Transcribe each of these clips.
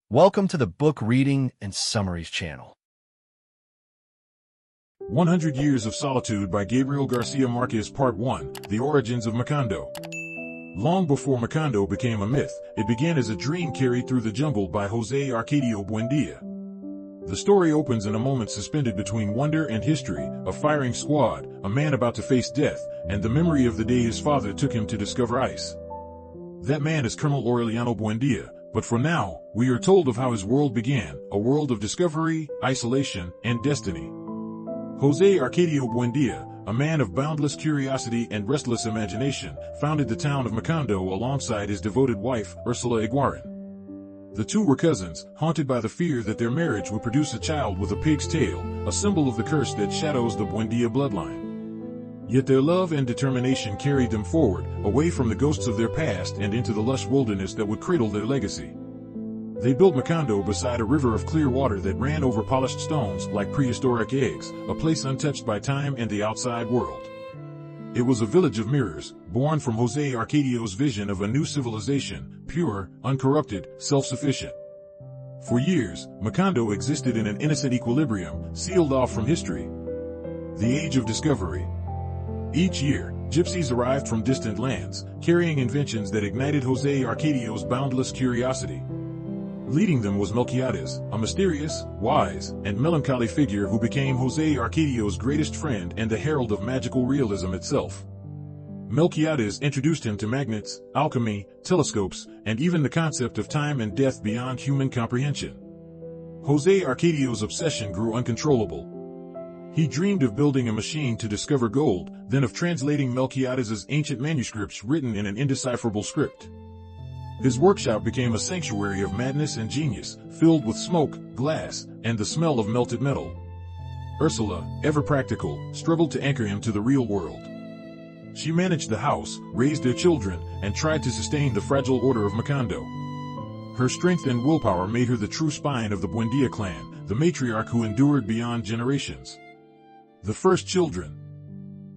Welcome to the Book Reading and Summaries channel. 100 Years of Solitude by Gabriel García Márquez Part 1, The Origins of Macondo. Long before Macondo became a myth, it began as a dream carried through the jungle by José Arcadio Buendía. The story opens in a moment suspended between wonder and history, a firing squad, a man about to face death, and the memory of the day his father took him to discover ice. That man is Colonel Aureliano Buendía, but for now, we are told of how his world began, a world of discovery, isolation, and destiny. José Arcadio Buendía, a man of boundless curiosity and restless imagination, founded the town of Macondo alongside his devoted wife, Ursula Iguaran. The two were cousins, haunted by the fear that their marriage would produce a child with a pig's tail, a symbol of the curse that shadows the Buendía bloodline. Yet their love and determination carried them forward, away from the ghosts of their past and into the lush wilderness that would cradle their legacy. They built Macondo beside a river of clear water that ran over polished stones like prehistoric eggs, a place untouched by time and the outside world. It was a village of mirrors, born from José Arcadio's vision of a new civilization, pure, uncorrupted, self-sufficient. For years, Macondo existed in an innocent equilibrium, sealed off from history. The Age of Discovery. Each year, gypsies arrived from distant lands, carrying inventions that ignited José Arcadio's boundless curiosity. Leading them was Melquíades, a mysterious, wise, and melancholy figure who became José Arcadio's greatest friend and the herald of magical realism itself. Melquíades introduced him to magnets, alchemy, telescopes, and even the concept of time and death beyond human comprehension. José Arcadio's obsession grew uncontrollable. He dreamed of building a machine to discover gold, then of translating Melquíades's ancient manuscripts written in an indecipherable script. His workshop became a sanctuary of madness and genius, filled with smoke, glass, and the smell of melted metal. Ursula, ever practical, struggled to anchor him to the real world. She managed the house, raised their children, and tried to sustain the fragile order of Macondo. Her strength and willpower made her the true spine of the Buendía clan, the matriarch who endured beyond generations. The first children.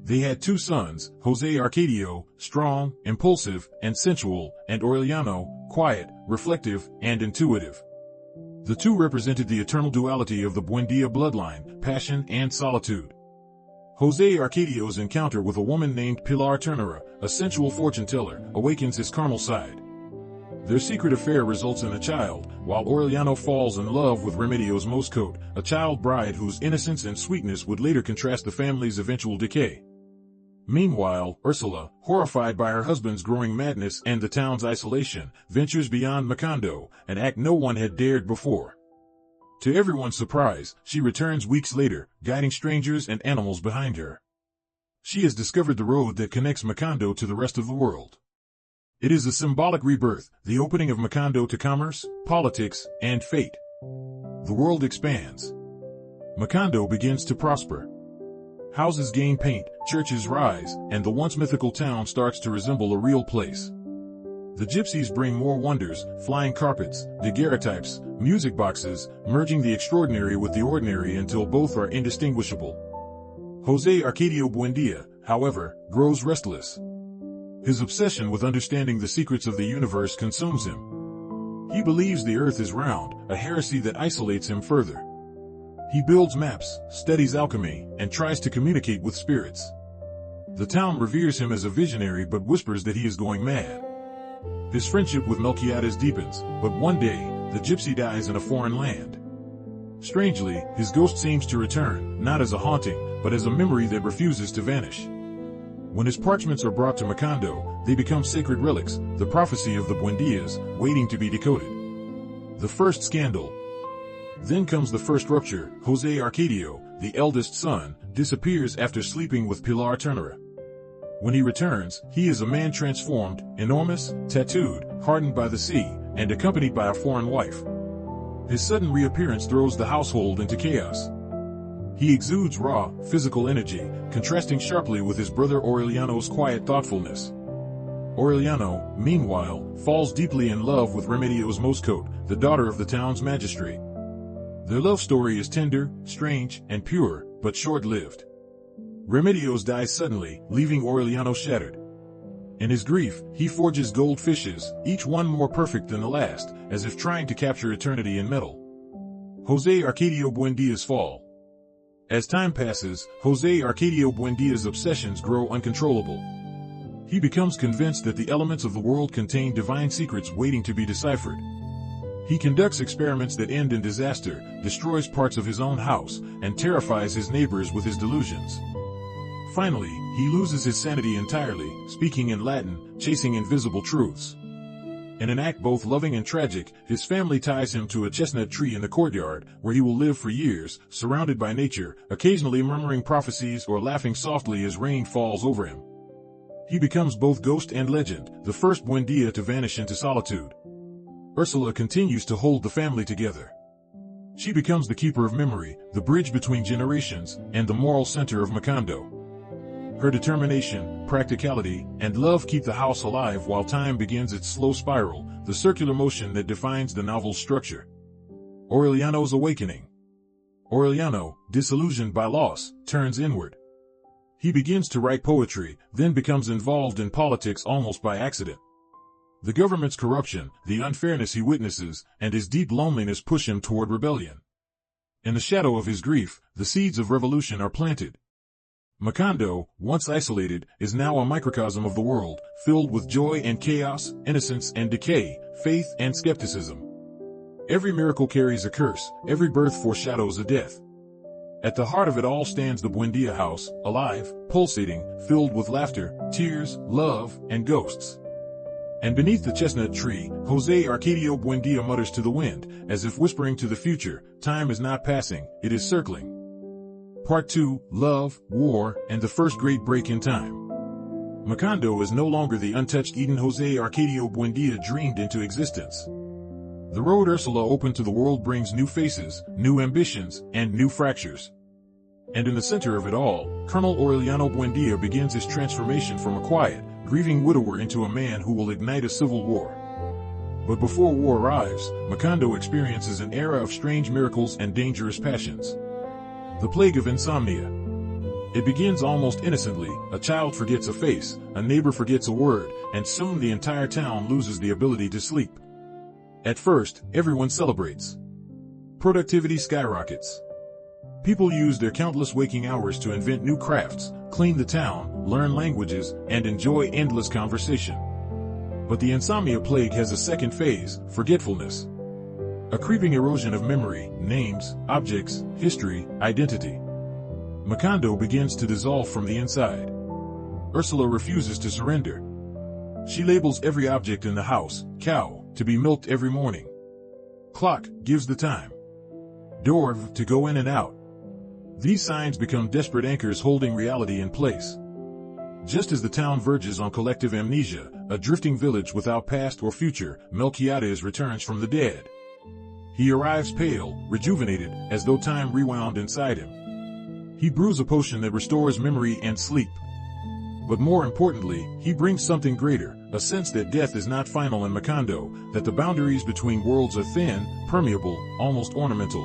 They had two sons, José Arcadio, strong, impulsive, and sensual, and Aureliano, quiet, reflective, and intuitive. The two represented the eternal duality of the Buendía bloodline, passion and solitude. José Arcadio's encounter with a woman named Pilar Ternera, a sensual fortune-teller, awakens his carnal side. Their secret affair results in a child, while Aureliano falls in love with Remedio's Moscote, a child bride whose innocence and sweetness would later contrast the family's eventual decay. Meanwhile, Ursula, horrified by her husband's growing madness and the town's isolation, ventures beyond Macondo, an act no one had dared before. To everyone's surprise, she returns weeks later, guiding strangers and animals behind her. She has discovered the road that connects Macondo to the rest of the world. It is a symbolic rebirth, the opening of Macondo to commerce, politics, and fate. The world expands. Macondo begins to prosper. Houses gain paint, churches rise, and the once mythical town starts to resemble a real place. The gypsies bring more wonders, flying carpets, daguerreotypes, music boxes, merging the extraordinary with the ordinary until both are indistinguishable. José Arcadio Buendía, however, grows restless. His obsession with understanding the secrets of the universe consumes him. He believes the earth is round, a heresy that isolates him further. He builds maps, studies alchemy, and tries to communicate with spirits. The town reveres him as a visionary but whispers that he is going mad. His friendship with Melquíades deepens, but one day, the gypsy dies in a foreign land. Strangely, his ghost seems to return, not as a haunting, but as a memory that refuses to vanish. When his parchments are brought to Macondo, they become sacred relics, the prophecy of the Buendías, waiting to be decoded. The first scandal. Then comes the first rupture. José Arcadio, the eldest son, disappears after sleeping with Pilar Ternera. When he returns, he is a man transformed, enormous, tattooed, hardened by the sea, and accompanied by a foreign wife. His sudden reappearance throws the household into chaos. He exudes raw, physical energy, contrasting sharply with his brother Aureliano's quiet thoughtfulness. Aureliano, meanwhile, falls deeply in love with Remedio's Moscote, the daughter of the town's magistrate. Their love story is tender, strange, and pure, but short-lived. Remedios dies suddenly, leaving Aureliano shattered. In his grief, he forges gold fishes, each one more perfect than the last, as if trying to capture eternity in metal. José Arcadio Buendia's fall. As time passes, José Arcadio Buendia's obsessions grow uncontrollable. He becomes convinced that the elements of the world contain divine secrets waiting to be deciphered. He conducts experiments that end in disaster, destroys parts of his own house, and terrifies his neighbors with his delusions. Finally, he loses his sanity entirely, speaking in Latin, chasing invisible truths. In an act both loving and tragic, his family ties him to a chestnut tree in the courtyard, where he will live for years, surrounded by nature, occasionally murmuring prophecies or laughing softly as rain falls over him. He becomes both ghost and legend, the first Buendia to vanish into solitude. Ursula continues to hold the family together. She becomes the keeper of memory, the bridge between generations, and the moral center of Macondo. Her determination, practicality, and love keep the house alive while time begins its slow spiral, the circular motion that defines the novel's structure. Aureliano's awakening. Aureliano, disillusioned by loss, turns inward. He begins to write poetry, then becomes involved in politics almost by accident. The government's corruption, the unfairness he witnesses, and his deep loneliness push him toward rebellion. In the shadow of his grief, the seeds of revolution are planted. Macondo, once isolated, is now a microcosm of the world, filled with joy and chaos, innocence and decay, faith and skepticism. Every miracle carries a curse, every birth foreshadows a death. At the heart of it all stands the Buendia house, alive, pulsating, filled with laughter, tears, love, and ghosts. And beneath the chestnut tree, José Arcadio Buendía mutters to the wind, as if whispering to the future, time is not passing, it is circling. Part 2, Love, War, and the First Great Break in Time. Macondo is no longer the untouched Eden José Arcadio Buendía dreamed into existence. The road Ursula opened to the world brings new faces, new ambitions, and new fractures. And in the center of it all, Colonel Aureliano Buendía begins his transformation from a quiet, grieving widower into a man who will ignite a civil war. But before war arrives, Macondo experiences an era of strange miracles and dangerous passions. The plague of insomnia. It begins almost innocently, a child forgets a face, a neighbor forgets a word, and soon the entire town loses the ability to sleep. At first, everyone celebrates. Productivity skyrockets. People use their countless waking hours to invent new crafts, clean the town, learn languages, and enjoy endless conversation. But the insomnia plague has a second phase, forgetfulness. A creeping erosion of memory, names, objects, history, identity. Macondo begins to dissolve from the inside. Ursula refuses to surrender. She labels every object in the house, cow, to be milked every morning. Clock, gives the time. Door, to go in and out. These signs become desperate anchors holding reality in place. Just as the town verges on collective amnesia, a drifting village without past or future, Melquíades returns from the dead. He arrives pale, rejuvenated, as though time rewound inside him. He brews a potion that restores memory and sleep. But more importantly, he brings something greater, a sense that death is not final in Macondo, that the boundaries between worlds are thin, permeable, almost ornamental.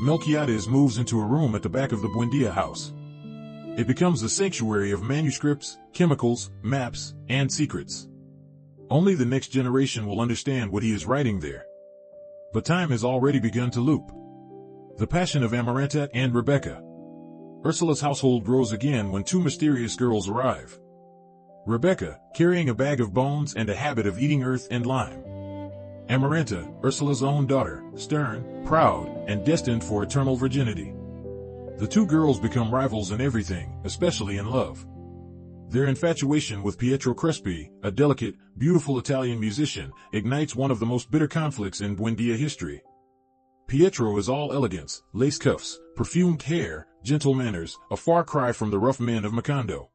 Melquíades moves into a room at the back of the Buendía house. It becomes a sanctuary of manuscripts, chemicals, maps, and secrets. Only the next generation will understand what he is writing there. But time has already begun to loop. The passion of Amaranta and Rebecca. Ursula's household grows again when two mysterious girls arrive. Rebecca, carrying a bag of bones and a habit of eating earth and lime. Amaranta, Ursula's own daughter, stern, proud, and destined for eternal virginity. The two girls become rivals in everything, especially in love. Their infatuation with Pietro Crespi, a delicate, beautiful Italian musician, ignites one of the most bitter conflicts in Buendía history. Pietro is all elegance, lace cuffs, perfumed hair, gentle manners, a far cry from the rough men of Macondo.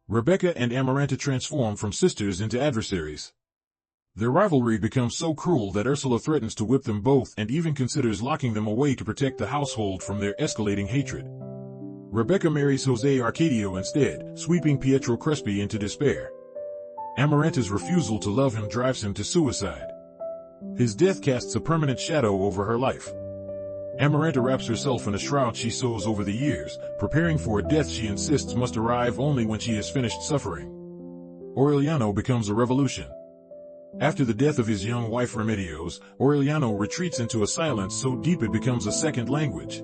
Rebecca and Amaranta transform from sisters into adversaries. Their rivalry becomes so cruel that Ursula threatens to whip them both and even considers locking them away to protect the household from their escalating hatred. Rebecca marries José Arcadio instead, sweeping Pietro Crespi into despair. Amaranta's refusal to love him drives him to suicide. His death casts a permanent shadow over her life. Amaranta wraps herself in a shroud she sews over the years, preparing for a death she insists must arrive only when she has finished suffering. Aureliano becomes a revolution. After the death of his young wife Remedios, Aureliano retreats into a silence so deep it becomes a second language.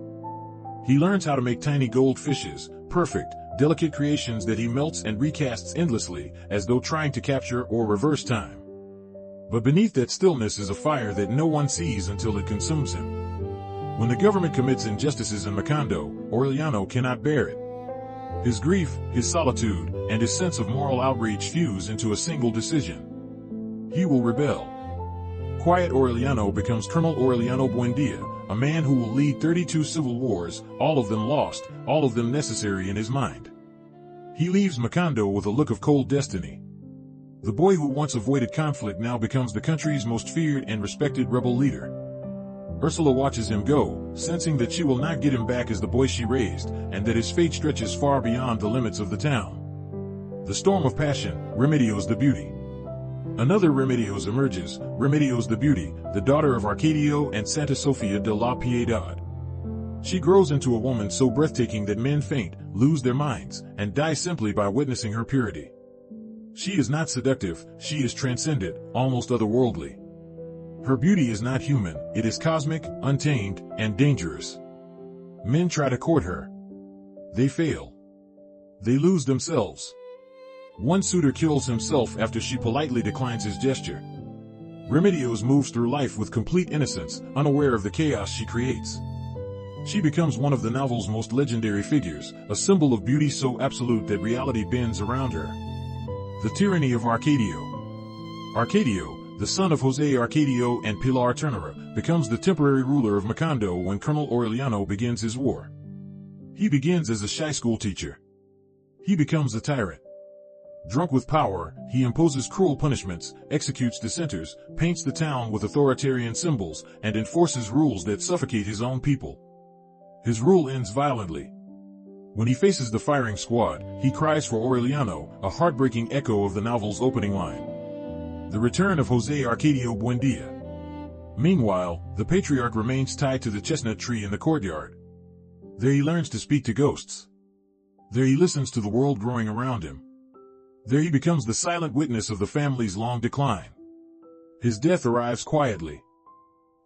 He learns how to make tiny gold fishes, perfect, delicate creations that he melts and recasts endlessly, as though trying to capture or reverse time. But beneath that stillness is a fire that no one sees until it consumes him. When the government commits injustices in Macondo, Aureliano cannot bear it. His grief, his solitude, and his sense of moral outrage fuse into a single decision. He will rebel. Quiet Aureliano becomes Colonel Aureliano Buendía, a man who will lead 32 civil wars, all of them lost, all of them necessary in his mind. He leaves Macondo with a look of cold destiny. The boy who once avoided conflict now becomes the country's most feared and respected rebel leader. Ursula watches him go, sensing that she will not get him back as the boy she raised, and that his fate stretches far beyond the limits of the town. The storm of passion, Remedios the Beauty. Another Remedios emerges, Remedios the Beauty, the daughter of Arcadio and Santa Sofia de la Piedad. She grows into a woman so breathtaking that men faint, lose their minds, and die simply by witnessing her purity. She is not seductive, she is transcendent, almost otherworldly. Her beauty is not human, it is cosmic, untamed, and dangerous. Men try to court her. They fail. They lose themselves. One suitor kills himself after she politely declines his gesture. Remedios moves through life with complete innocence, unaware of the chaos she creates. She becomes one of the novel's most legendary figures, a symbol of beauty so absolute that reality bends around her. The tyranny of Arcadio. Arcadio, the son of José Arcadio and Pilar Ternera, becomes the temporary ruler of Macondo when Colonel Aureliano begins his war. He begins as a shy schoolteacher. He becomes a tyrant. Drunk with power, he imposes cruel punishments, executes dissenters, paints the town with authoritarian symbols, and enforces rules that suffocate his own people. His rule ends violently. When he faces the firing squad, he cries for Aureliano, a heartbreaking echo of the novel's opening line. The return of José Arcadio Buendía. Meanwhile, the patriarch remains tied to the chestnut tree in the courtyard. There he learns to speak to ghosts. There he listens to the world growing around him. There he becomes the silent witness of the family's long decline. His death arrives quietly.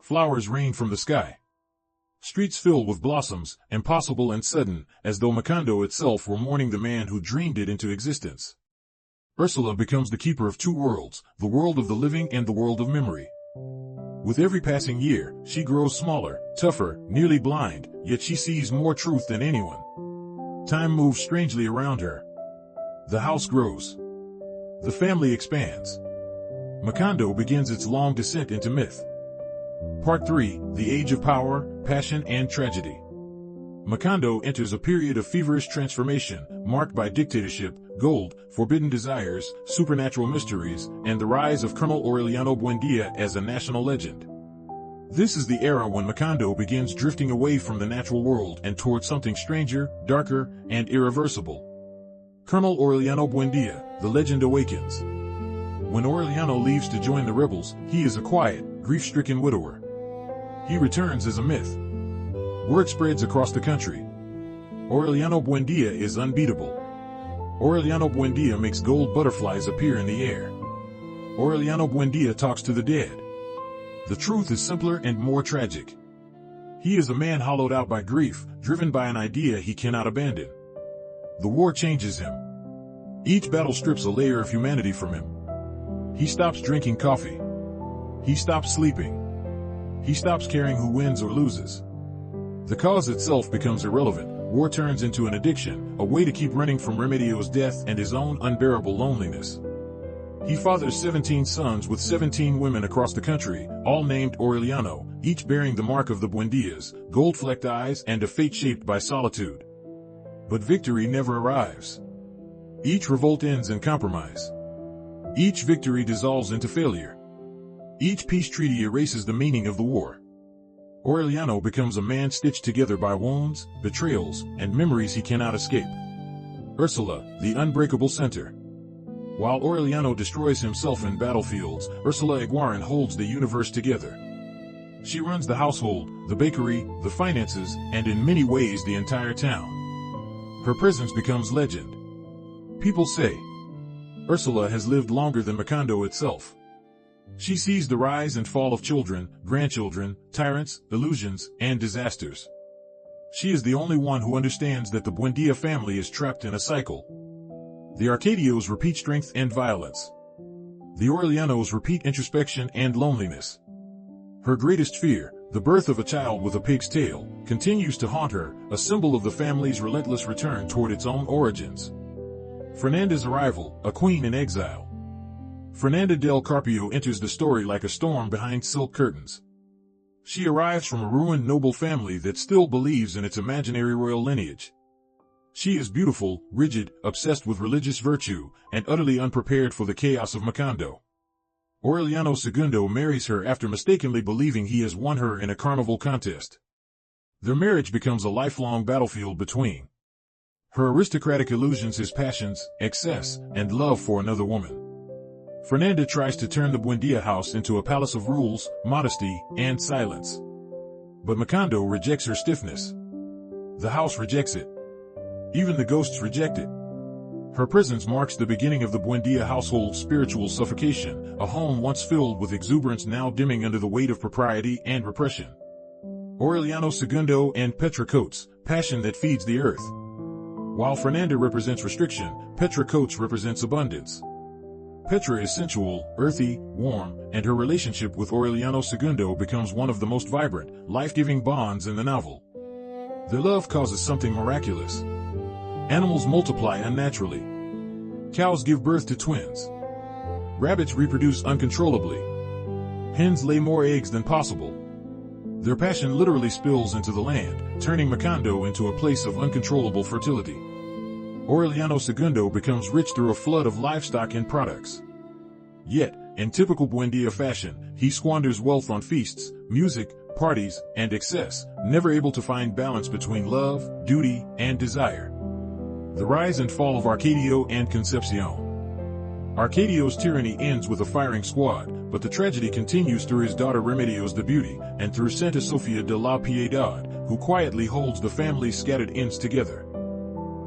Flowers rain from the sky. Streets filled with blossoms, impossible and sudden, as though Macondo itself were mourning the man who dreamed it into existence. Ursula becomes the keeper of two worlds, the world of the living and the world of memory. With every passing year, she grows smaller, tougher, nearly blind, yet she sees more truth than anyone. Time moves strangely around her. The house grows. The family expands. Macondo begins its long descent into myth. Part 3, The Age of Power, Passion and Tragedy. Macondo enters a period of feverish transformation, marked by dictatorship, gold, forbidden desires, supernatural mysteries, and the rise of Colonel Aureliano Buendía as a national legend. This is the era when Macondo begins drifting away from the natural world and towards something stranger, darker, and irreversible. Colonel Aureliano Buendía, the legend awakens. When Aureliano leaves to join the rebels, he is a quiet, grief-stricken widower. He returns as a myth. Word spreads across the country. Aureliano Buendía is unbeatable. Aureliano Buendía makes gold butterflies appear in the air. Aureliano Buendía talks to the dead. The truth is simpler and more tragic. He is a man hollowed out by grief, driven by an idea he cannot abandon. The war changes him. Each battle strips a layer of humanity from him. He stops drinking coffee. He stops sleeping. He stops caring who wins or loses. The cause itself becomes irrelevant. War turns into an addiction, a way to keep running from Remedio's death and his own unbearable loneliness. He fathers 17 sons with 17 women across the country, all named Aureliano, each bearing the mark of the Buendías, gold-flecked eyes and a fate shaped by solitude. But victory never arrives. Each revolt ends in compromise. Each victory dissolves into failure. Each peace treaty erases the meaning of the war. Aureliano becomes a man stitched together by wounds, betrayals, and memories he cannot escape. Ursula, the unbreakable center. While Aureliano destroys himself in battlefields, Ursula Iguaran holds the universe together. She runs the household, the bakery, the finances, and in many ways the entire town. Her presence becomes legend. People say, Ursula has lived longer than Macondo itself. She sees the rise and fall of children, grandchildren, tyrants, illusions, and disasters. She is the only one who understands that the Buendía family is trapped in a cycle. The Arcadios repeat strength and violence. The Aurelianos repeat introspection and loneliness. Her greatest fear, the birth of a child with a pig's tail, continues to haunt her, a symbol of the family's relentless return toward its own origins. Fernanda's arrival, a queen in exile. Fernanda del Carpio enters the story like a storm behind silk curtains. She arrives from a ruined noble family that still believes in its imaginary royal lineage. She is beautiful, rigid, obsessed with religious virtue, and utterly unprepared for the chaos of Macondo. Aureliano II marries her after mistakenly believing he has won her in a carnival contest. Their marriage becomes a lifelong battlefield between her aristocratic illusions, his passions, excess, and love for another woman. Fernanda tries to turn the Buendía house into a palace of rules, modesty, and silence. But Macondo rejects her stiffness. The house rejects it. Even the ghosts reject it. Her presence marks the beginning of the Buendía household's spiritual suffocation, a home once filled with exuberance now dimming under the weight of propriety and repression. Aureliano II and Petra Coates, passion that feeds the earth. While Fernanda represents restriction, Petra Coates represents abundance. Petra is sensual, earthy, warm, and her relationship with Aureliano II becomes one of the most vibrant, life-giving bonds in the novel. Their love causes something miraculous. Animals multiply unnaturally. Cows give birth to twins. Rabbits reproduce uncontrollably. Hens lay more eggs than possible. Their passion literally spills into the land, turning Macondo into a place of uncontrollable fertility. Aureliano II becomes rich through a flood of livestock and products. Yet, in typical Buendía fashion, he squanders wealth on feasts, music, parties, and excess, never able to find balance between love, duty, and desire. The rise and fall of Arcadio and Concepcion. Arcadio's tyranny ends with a firing squad, but the tragedy continues through his daughter Remedios the Beauty, and through Santa Sofia de la Piedad, who quietly holds the family's scattered ends together.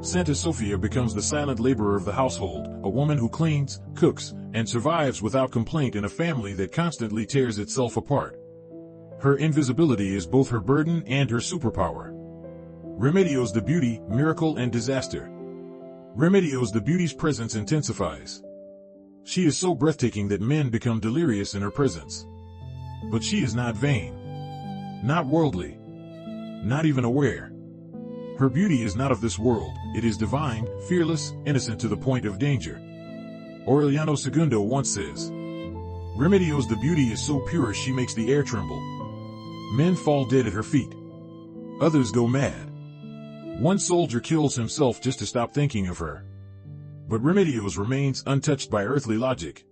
Santa Sofia becomes the silent laborer of the household, a woman who cleans, cooks, and survives without complaint in a family that constantly tears itself apart. Her invisibility is both her burden and her superpower. Remedios the Beauty, miracle and disaster. Remedios the Beauty's presence intensifies. She is so breathtaking that men become delirious in her presence. But she is not vain. Not worldly. Not even aware. Her beauty is not of this world, it is divine, fearless, innocent to the point of danger. Aureliano II once says, Remedios the Beauty is so pure she makes the air tremble. Men fall dead at her feet. Others go mad. One soldier kills himself just to stop thinking of her. But Remedios remains untouched by earthly logic.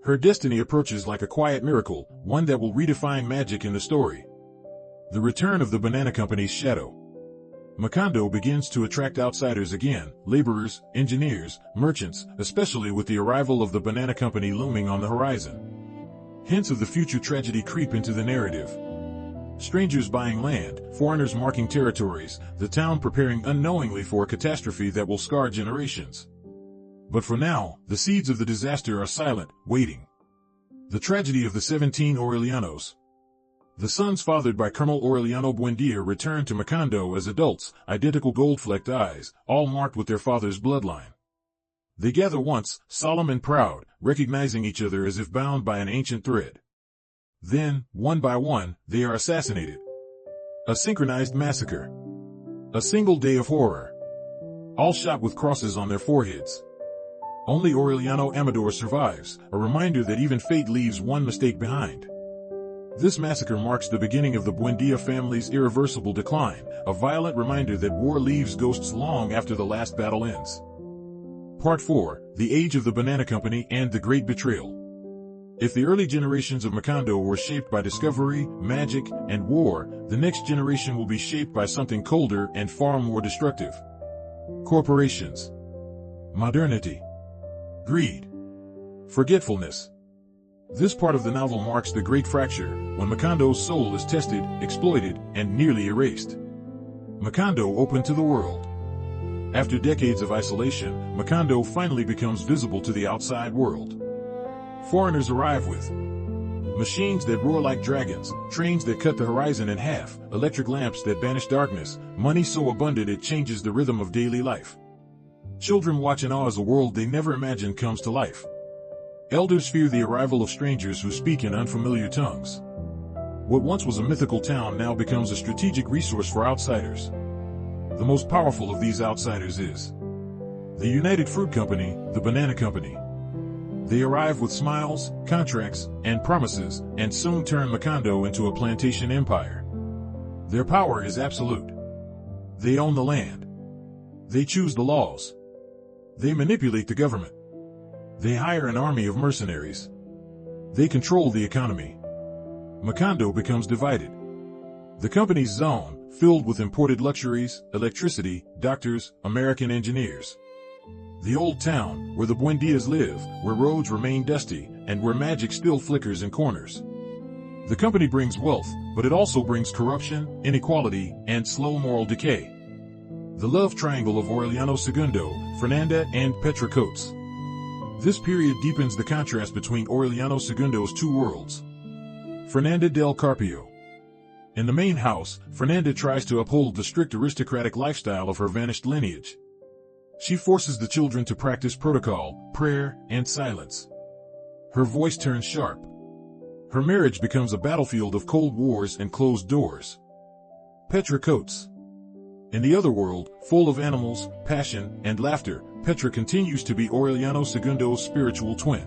Her destiny approaches like a quiet miracle, one that will redefine magic in the story. The return of the Banana Company's shadow. Macondo begins to attract outsiders again, laborers, engineers, merchants, especially with the arrival of the Banana Company looming on the horizon. Hints of the future tragedy creep into the narrative. Strangers buying land, foreigners marking territories, the town preparing unknowingly for a catastrophe that will scar generations. But for now, the seeds of the disaster are silent, waiting. The tragedy of the 17 Aurelianos. The sons fathered by Colonel Aureliano Buendía return to Macondo as adults, identical gold-flecked eyes, all marked with their father's bloodline. They gather once, solemn and proud, recognizing each other as if bound by an ancient thread. Then, one by one, they are assassinated. A synchronized massacre. A single day of horror. All shot with crosses on their foreheads. Only Aureliano Amador survives, a reminder that even fate leaves one mistake behind. This massacre marks the beginning of the Buendía family's irreversible decline, a violent reminder that war leaves ghosts long after the last battle ends. Part 4, The Age of the Banana Company and the Great Betrayal. If the early generations of Macondo were shaped by discovery, magic, and war, the next generation will be shaped by something colder and far more destructive. Corporations. Modernity. Greed. Forgetfulness. This part of the novel marks the great fracture, when Macondo's soul is tested, exploited, and nearly erased. Macondo open to the world. After decades of isolation, Macondo finally becomes visible to the outside world. Foreigners arrive with machines that roar like dragons, trains that cut the horizon in half, electric lamps that banish darkness, money so abundant it changes the rhythm of daily life. Children watch in awe as a world they never imagined comes to life. Elders fear the arrival of strangers who speak in unfamiliar tongues. What once was a mythical town now becomes a strategic resource for outsiders. The most powerful of these outsiders is the United Fruit Company, the Banana Company. They arrive with smiles, contracts, and promises, and soon turn Macondo into a plantation empire. Their power is absolute. They own the land. They choose the laws. They manipulate the government. They hire an army of mercenaries. They control the economy. Macondo becomes divided. The company's zone, filled with imported luxuries, electricity, doctors, American engineers. The old town, where the Buendias live, where roads remain dusty, and where magic still flickers in corners. The company brings wealth, but it also brings corruption, inequality, and slow moral decay. The love triangle of Aureliano II, Fernanda, and Petra Coates. This period deepens the contrast between Aureliano II's two worlds. Fernanda del Carpio. In the main house, Fernanda tries to uphold the strict aristocratic lifestyle of her vanished lineage. She forces the children to practice protocol, prayer, and silence. Her voice turns sharp. Her marriage becomes a battlefield of cold wars and closed doors. Petra Coates. In the other world, full of animals, passion, and laughter, Petra continues to be Aureliano II's spiritual twin.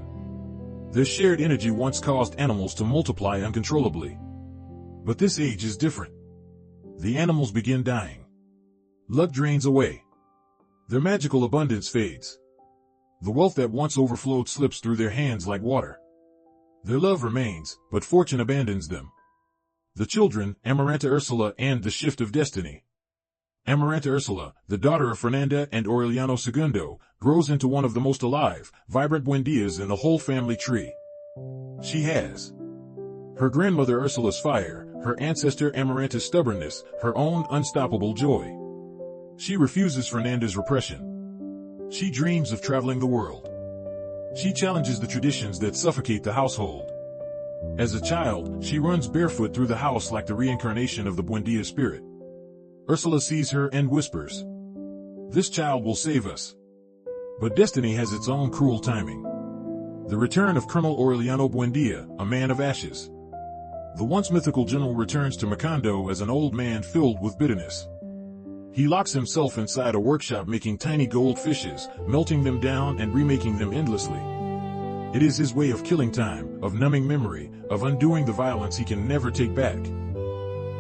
Their shared energy once caused animals to multiply uncontrollably. But this age is different. The animals begin dying. Luck drains away. Their magical abundance fades. The wealth that once overflowed slips through their hands like water. Their love remains, but fortune abandons them. The children, Amaranta Ursula and the Shift of Destiny. Amaranta Ursula, the daughter of Fernanda and Aureliano II, grows into one of the most alive, vibrant Buendias in the whole family tree. She has her grandmother Ursula's fire, her ancestor Amaranta's stubbornness, her own unstoppable joy. She refuses Fernanda's repression. She dreams of traveling the world. She challenges the traditions that suffocate the household. As a child, she runs barefoot through the house like the reincarnation of the Buendia spirit. Ursula sees her and whispers, "This child will save us." But destiny has its own cruel timing. The return of Colonel Aureliano Buendía, a man of ashes. The once mythical general returns to Macondo as an old man filled with bitterness. He locks himself inside a workshop making tiny gold fishes, melting them down and remaking them endlessly. It is his way of killing time, of numbing memory, of undoing the violence he can never take back.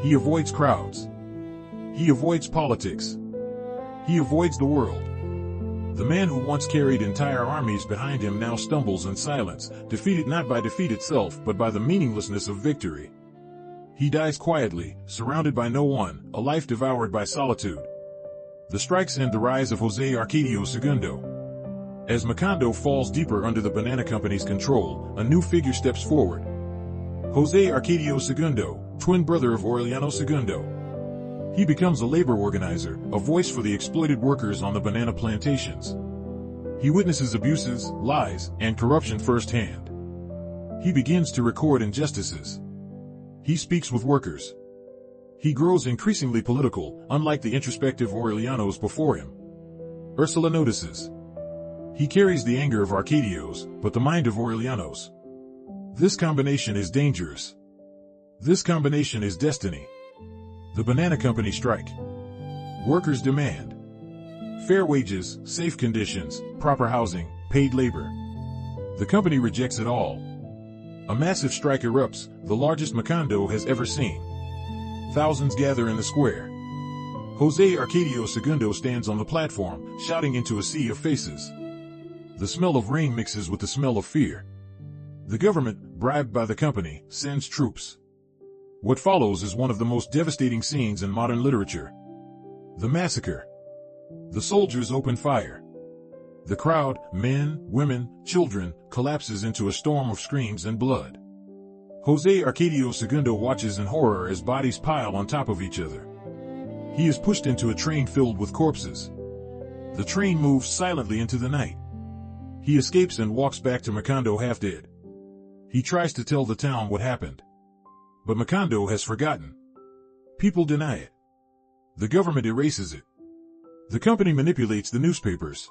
He avoids crowds. He avoids politics. He avoids the world. The man who once carried entire armies behind him now stumbles in silence, defeated not by defeat itself but by the meaninglessness of victory. He dies quietly, surrounded by no one, a life devoured by solitude. The strikes end the rise of José Arcadio II. As Macondo falls deeper under the Banana Company's control, a new figure steps forward. José Arcadio II, twin brother of Aureliano II. He becomes a labor organizer, a voice for the exploited workers on the banana plantations. He witnesses abuses, lies, and corruption firsthand. He begins to record injustices. He speaks with workers. He grows increasingly political, unlike the introspective Aurelianos before him. Ursula notices. He carries the anger of Arcadios, but the mind of Aurelianos. This combination is dangerous. This combination is destiny. The Banana Company strike. Workers demand fair wages, safe conditions, proper housing, paid labor. The company rejects it all. A massive strike erupts, the largest Macondo has ever seen. Thousands gather in the square. José Arcadio II stands on the platform, shouting into a sea of faces. The smell of rain mixes with the smell of fear. The government, bribed by the company, sends troops. What follows is one of the most devastating scenes in modern literature. The massacre. The soldiers open fire. The crowd, men, women, children, collapses into a storm of screams and blood. José Arcadio II watches in horror as bodies pile on top of each other. He is pushed into a train filled with corpses. The train moves silently into the night. He escapes and walks back to Macondo half dead. He tries to tell the town what happened. But Macondo has forgotten. People deny it. The government erases it. The company manipulates the newspapers.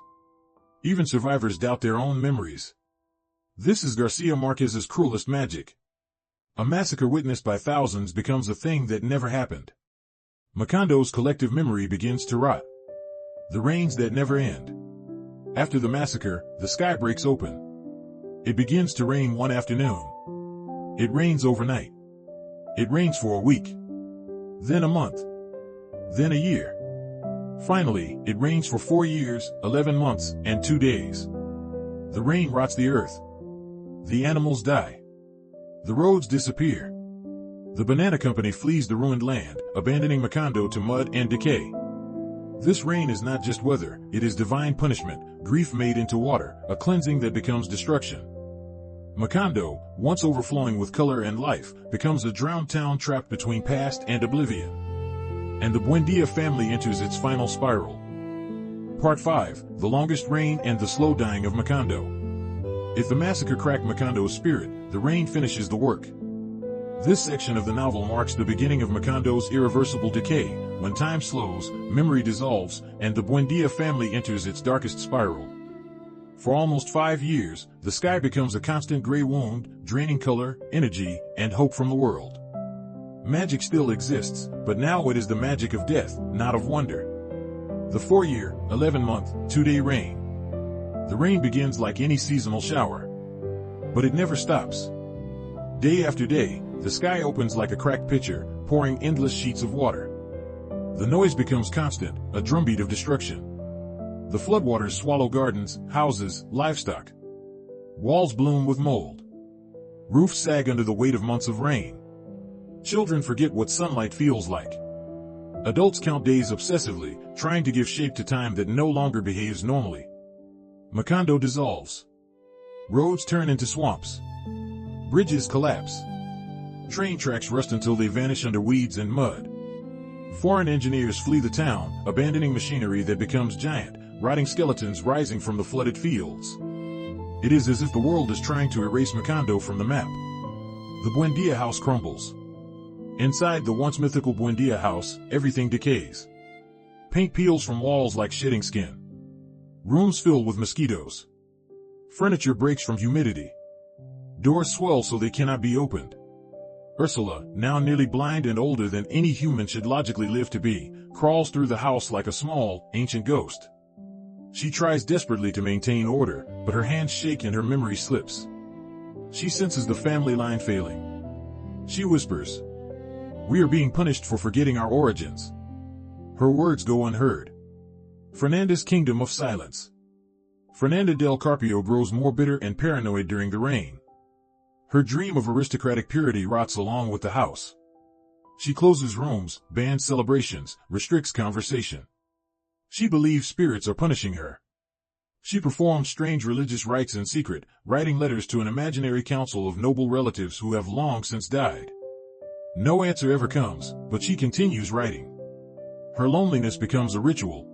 Even survivors doubt their own memories. This is Garcia Marquez's cruelest magic. A massacre witnessed by thousands becomes a thing that never happened. Macondo's collective memory begins to rot. The rains that never end. After the massacre, the sky breaks open. It begins to rain one afternoon. It rains overnight. It rains for a week. Then a month. Then a year. Finally, it rains for 4 years, 11 months, and 2 days. The rain rots the earth. The animals die. The roads disappear. The banana company flees the ruined land, abandoning Macondo to mud and decay. This rain is not just weather, it is divine punishment, grief made into water, a cleansing that becomes destruction. Macondo, once overflowing with color and life, becomes a drowned town trapped between past and oblivion. And the Buendía family enters its final spiral. Part 5, The Longest Reign and the Slow Dying of Macondo. If the massacre cracked Macondo's spirit, the rain finishes the work. This section of the novel marks the beginning of Macondo's irreversible decay, when time slows, memory dissolves, and the Buendía family enters its darkest spiral. For almost 5 years, the sky becomes a constant gray wound, draining color, energy, and hope from the world. Magic still exists, but now it is the magic of death, not of wonder. The 4-year, 11-month, 2-day rain. The rain begins like any seasonal shower. But it never stops. Day after day, the sky opens like a cracked pitcher, pouring endless sheets of water. The noise becomes constant, a drumbeat of destruction. The floodwaters swallow gardens, houses, livestock. Walls bloom with mold. Roofs sag under the weight of months of rain. Children forget what sunlight feels like. Adults count days obsessively, trying to give shape to time that no longer behaves normally. Macondo dissolves. Roads turn into swamps. Bridges collapse. Train tracks rust until they vanish under weeds and mud. Foreign engineers flee the town, abandoning machinery that becomes giant, rotting skeletons rising from the flooded fields. It is as if the world is trying to erase Macondo from the map. The Buendía house crumbles. Inside the once mythical Buendía house, everything decays. Paint peels from walls like shedding skin. Rooms fill with mosquitoes. Furniture breaks from humidity. Doors swell so they cannot be opened. Ursula, now nearly blind and older than any human should logically live to be, crawls through the house like a small, ancient ghost. She tries desperately to maintain order, but her hands shake and her memory slips. She senses the family line failing. She whispers, "We are being punished for forgetting our origins." Her words go unheard. Fernanda's kingdom of silence. Fernanda del Carpio grows more bitter and paranoid during the reign. Her dream of aristocratic purity rots along with the house. She closes rooms, bans celebrations, restricts conversation. She believes spirits are punishing her. She performs strange religious rites in secret, writing letters to an imaginary council of noble relatives who have long since died. No answer ever comes, but she continues writing. Her loneliness becomes a ritual.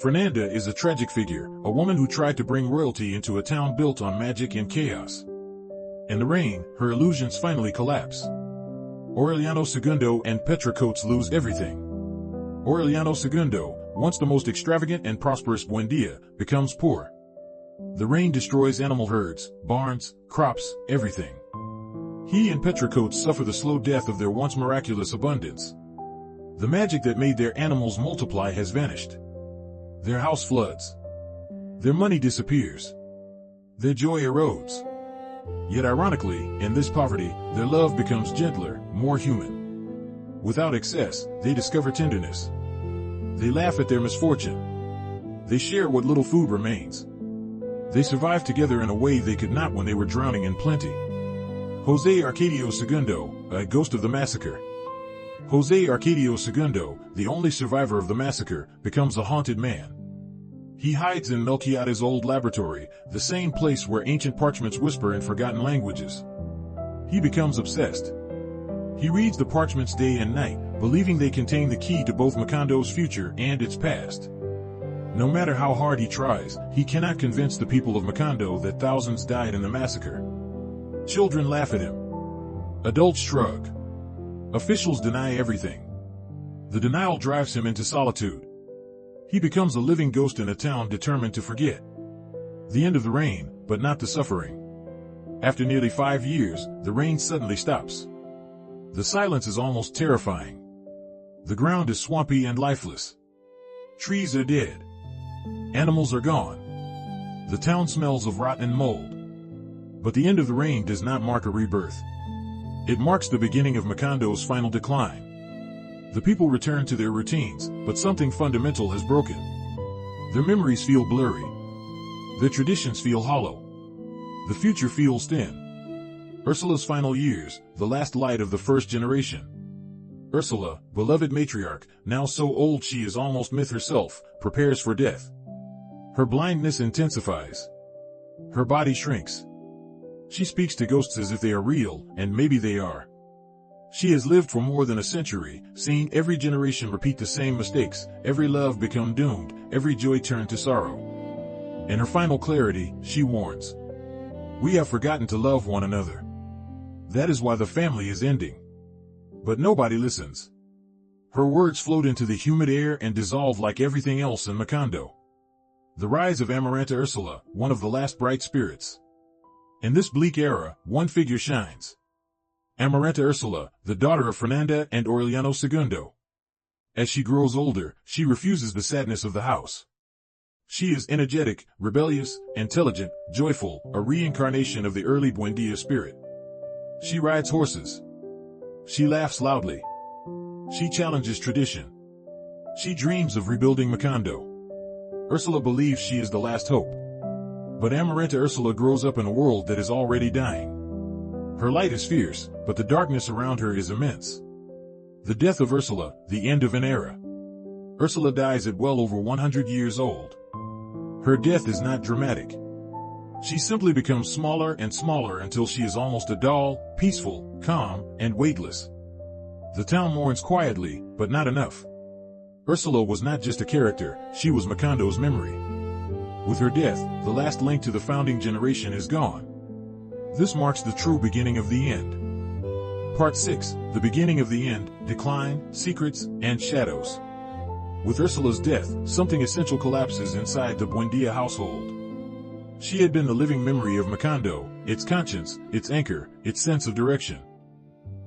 Fernanda is a tragic figure, a woman who tried to bring royalty into a town built on magic and chaos. In the reign, her illusions finally collapse. Aureliano II and Petra Coates lose everything. Aureliano II, once the most extravagant and prosperous Buendía, becomes poor. The rain destroys animal herds, barns, crops, everything. He and Petra Coates suffer the slow death of their once miraculous abundance. The magic that made their animals multiply has vanished. Their house floods. Their money disappears. Their joy erodes. Yet ironically, in this poverty, their love becomes gentler, more human. Without excess, they discover tenderness. They laugh at their misfortune. They share what little food remains. They survive together in a way they could not when they were drowning in plenty. José Arcadio II, a ghost of the massacre. José Arcadio II, the only survivor of the massacre, becomes a haunted man. He hides in Melquíades' old laboratory, the same place where ancient parchments whisper in forgotten languages. He becomes obsessed. He reads the parchments day and night, believing they contain the key to both Macondo's future and its past. No matter how hard he tries, he cannot convince the people of Macondo that thousands died in the massacre. Children laugh at him. Adults shrug. Officials deny everything. The denial drives him into solitude. He becomes a living ghost in a town determined to forget. The end of the rain, but not the suffering. After nearly 5 years, the rain suddenly stops. The silence is almost terrifying. The ground is swampy and lifeless. Trees are dead. Animals are gone. The town smells of rot and mold. But the end of the rain does not mark a rebirth. It marks the beginning of Macondo's final decline. The people return to their routines, but something fundamental has broken. Their memories feel blurry. Their traditions feel hollow. The future feels thin. Ursula's final years, the last light of the first generation. Ursula, beloved matriarch, now so old she is almost myth herself, prepares for death. Her blindness intensifies. Her body shrinks. She speaks to ghosts as if they are real, and maybe they are. She has lived for more than a century, seeing every generation repeat the same mistakes, every love become doomed, every joy turn to sorrow. In her final clarity, she warns. We have forgotten to love one another. That is why the family is ending. But nobody listens. Her words float into the humid air and dissolve like everything else in Macondo. The rise of Amaranta Ursula, one of the last bright spirits. In this bleak era, one figure shines. Amaranta Ursula, the daughter of Fernanda and Aureliano II. As she grows older, she refuses the sadness of the house. She is energetic, rebellious, intelligent, joyful, a reincarnation of the early Buendía spirit. She rides horses. She laughs loudly. She challenges tradition. She dreams of rebuilding Macondo. Ursula believes she is the last hope. But Amaranta Ursula grows up in a world that is already dying. Her light is fierce, but the darkness around her is immense. The death of Ursula, the end of an era. Ursula dies at well over 100 years old. Her death is not dramatic. She simply becomes smaller and smaller until she is almost a doll, peaceful, calm, and weightless. The town mourns quietly, but not enough. Ursula was not just a character, she was Macondo's memory. With her death, the last link to the founding generation is gone. This marks the true beginning of the end. Part 6, the beginning of the end, decline, secrets, and shadows. With Ursula's death, something essential collapses inside the Buendía household. She had been the living memory of Macondo, its conscience, its anchor, its sense of direction.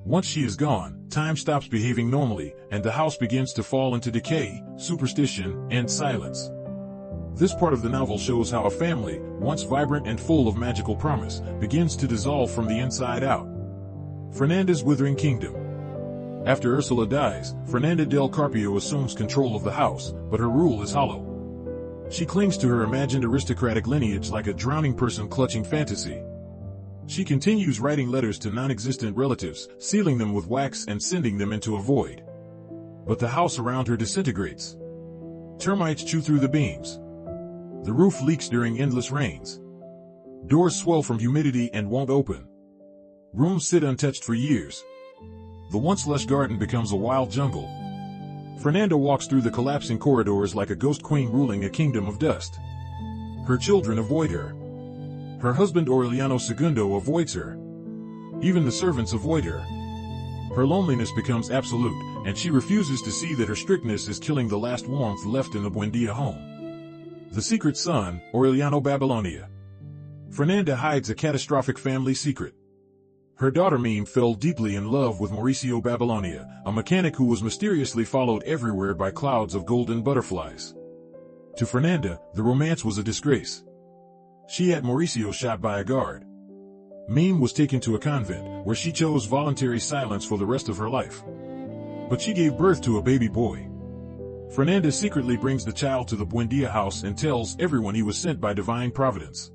Once she is gone, time stops behaving normally, and the house begins to fall into decay, superstition, and silence. This part of the novel shows how a family, once vibrant and full of magical promise, begins to dissolve from the inside out. Fernanda's withering kingdom. After Ursula dies, Fernanda del Carpio assumes control of the house, but her rule is hollow. She clings to her imagined aristocratic lineage like a drowning person clutching fantasy. She continues writing letters to non-existent relatives, sealing them with wax and sending them into a void. But the house around her disintegrates. Termites chew through the beams. The roof leaks during endless rains. Doors swell from humidity and won't open. Rooms sit untouched for years. The once lush garden becomes a wild jungle. Fernanda walks through the collapsing corridors like a ghost queen ruling a kingdom of dust. Her children avoid her. Her husband Aureliano II avoids her. Even the servants avoid her. Her loneliness becomes absolute, and she refuses to see that her strictness is killing the last warmth left in the Buendía home. The secret son, Aureliano Babylonia. Fernanda hides a catastrophic family secret. Her daughter Meme fell deeply in love with Mauricio Babylonia, a mechanic who was mysteriously followed everywhere by clouds of golden butterflies. To Fernanda, the romance was a disgrace. She had Mauricio shot by a guard. Meme was taken to a convent, where she chose voluntary silence for the rest of her life. But she gave birth to a baby boy. Fernanda secretly brings the child to the Buendía house and tells everyone he was sent by divine providence.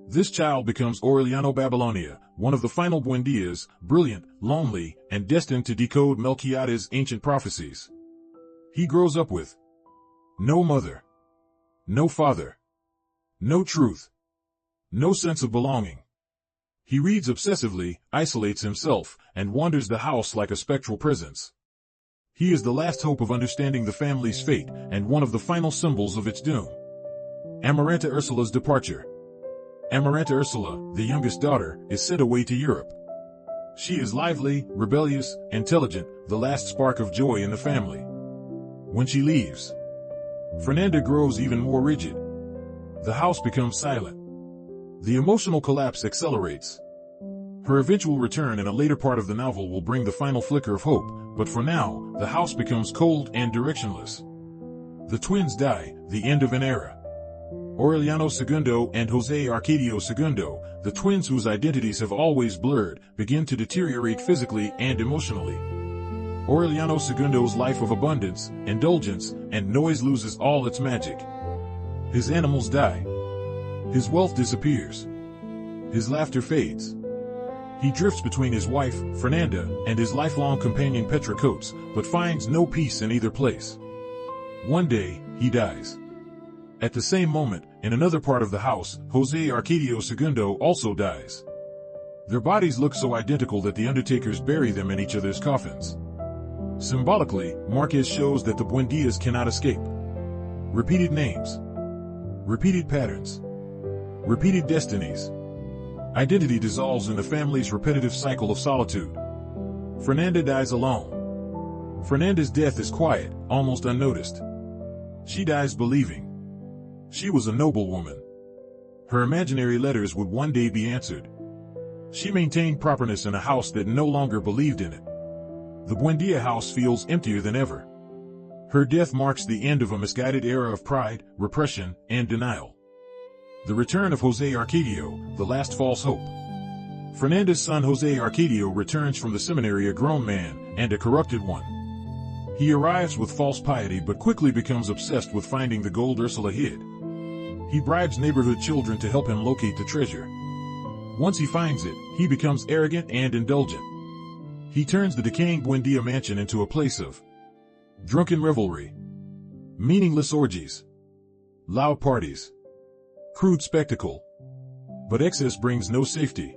This child becomes Aureliano Babylonia, one of the final Buendías, brilliant, lonely, and destined to decode Melquíades' ancient prophecies. He grows up with no mother, no father, no truth, no sense of belonging. He reads obsessively, isolates himself, and wanders the house like a spectral presence. He is the last hope of understanding the family's fate and one of the final symbols of its doom. Amaranta Ursula's departure. Amaranta Ursula, the youngest daughter, is sent away to Europe. She is lively, rebellious, intelligent, the last spark of joy in the family. When she leaves, Fernanda grows even more rigid. The house becomes silent. The emotional collapse accelerates. Her eventual return in a later part of the novel will bring the final flicker of hope, but for now, the house becomes cold and directionless. The twins die, the end of an era. Aureliano II and José Arcadio II, the twins whose identities have always blurred, begin to deteriorate physically and emotionally. Aureliano II's life of abundance, indulgence, and noise loses all its magic. His animals die. His wealth disappears. His laughter fades. He drifts between his wife, Fernanda, and his lifelong companion Petra Coates, but finds no peace in either place. One day, he dies. At the same moment, in another part of the house, José Arcadio II also dies. Their bodies look so identical that the undertakers bury them in each other's coffins. Symbolically, Marquez shows that the Buendias cannot escape. Repeated names. Repeated patterns. Repeated destinies. Identity dissolves in the family's repetitive cycle of solitude. Fernanda dies alone. Fernanda's death is quiet, almost unnoticed. She dies believing. She was a noble woman. Her imaginary letters would one day be answered. She maintained properness in a house that no longer believed in it. The Buendia house feels emptier than ever. Her death marks the end of a misguided era of pride, repression, and denial. The return of José Arcadio, the last false hope. Fernanda's son José Arcadio returns from the seminary a grown man, and a corrupted one. He arrives with false piety but quickly becomes obsessed with finding the gold Ursula hid. He bribes neighborhood children to help him locate the treasure. Once he finds it, he becomes arrogant and indulgent. He turns the decaying Buendia mansion into a place of drunken revelry, meaningless orgies, loud parties, crude spectacle. But excess brings no safety.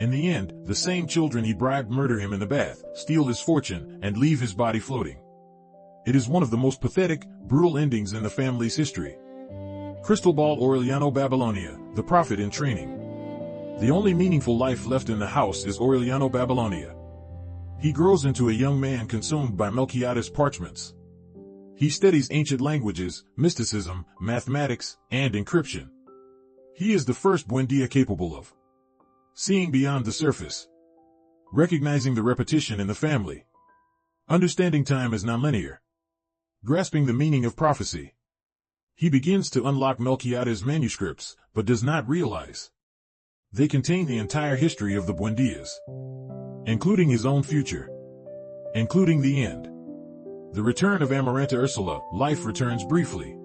In the end, the same children he bribed murder him in the bath, steal his fortune, and leave his body floating. It is one of the most pathetic, brutal endings in the family's history. Cristobal Aureliano Babylonia, the prophet in training. The only meaningful life left in the house is Aureliano Babylonia. He grows into a young man consumed by Melquíades parchments. He studies ancient languages, mysticism, mathematics, and encryption. He is the first Buendia capable of seeing beyond the surface, recognizing the repetition in the family, understanding time as nonlinear, grasping the meaning of prophecy. He begins to unlock Melquíades' manuscripts, but does not realize they contain the entire history of the Buendias, including his own future, including the end. The return of Amaranta Ursula, life returns briefly.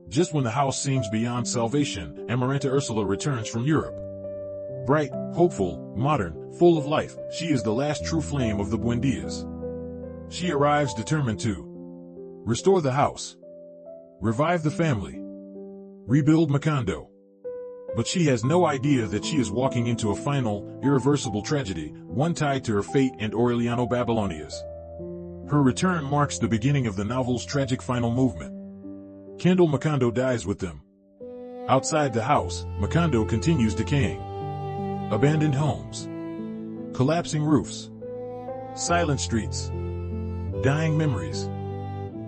Just when the house seems beyond salvation, Amaranta Ursula returns from Europe. Bright, hopeful, modern, full of life, she is the last true flame of the Buendias. She arrives determined to restore the house, revive the family, rebuild Macondo. But she has no idea that she is walking into a final, irreversible tragedy, one tied to her fate and Aureliano Babylonia's. Her return marks the beginning of the novel's tragic final movement. Kendall Macondo dies with them. Outside the house, Macondo continues decaying. Abandoned homes, collapsing roofs, silent streets, dying memories.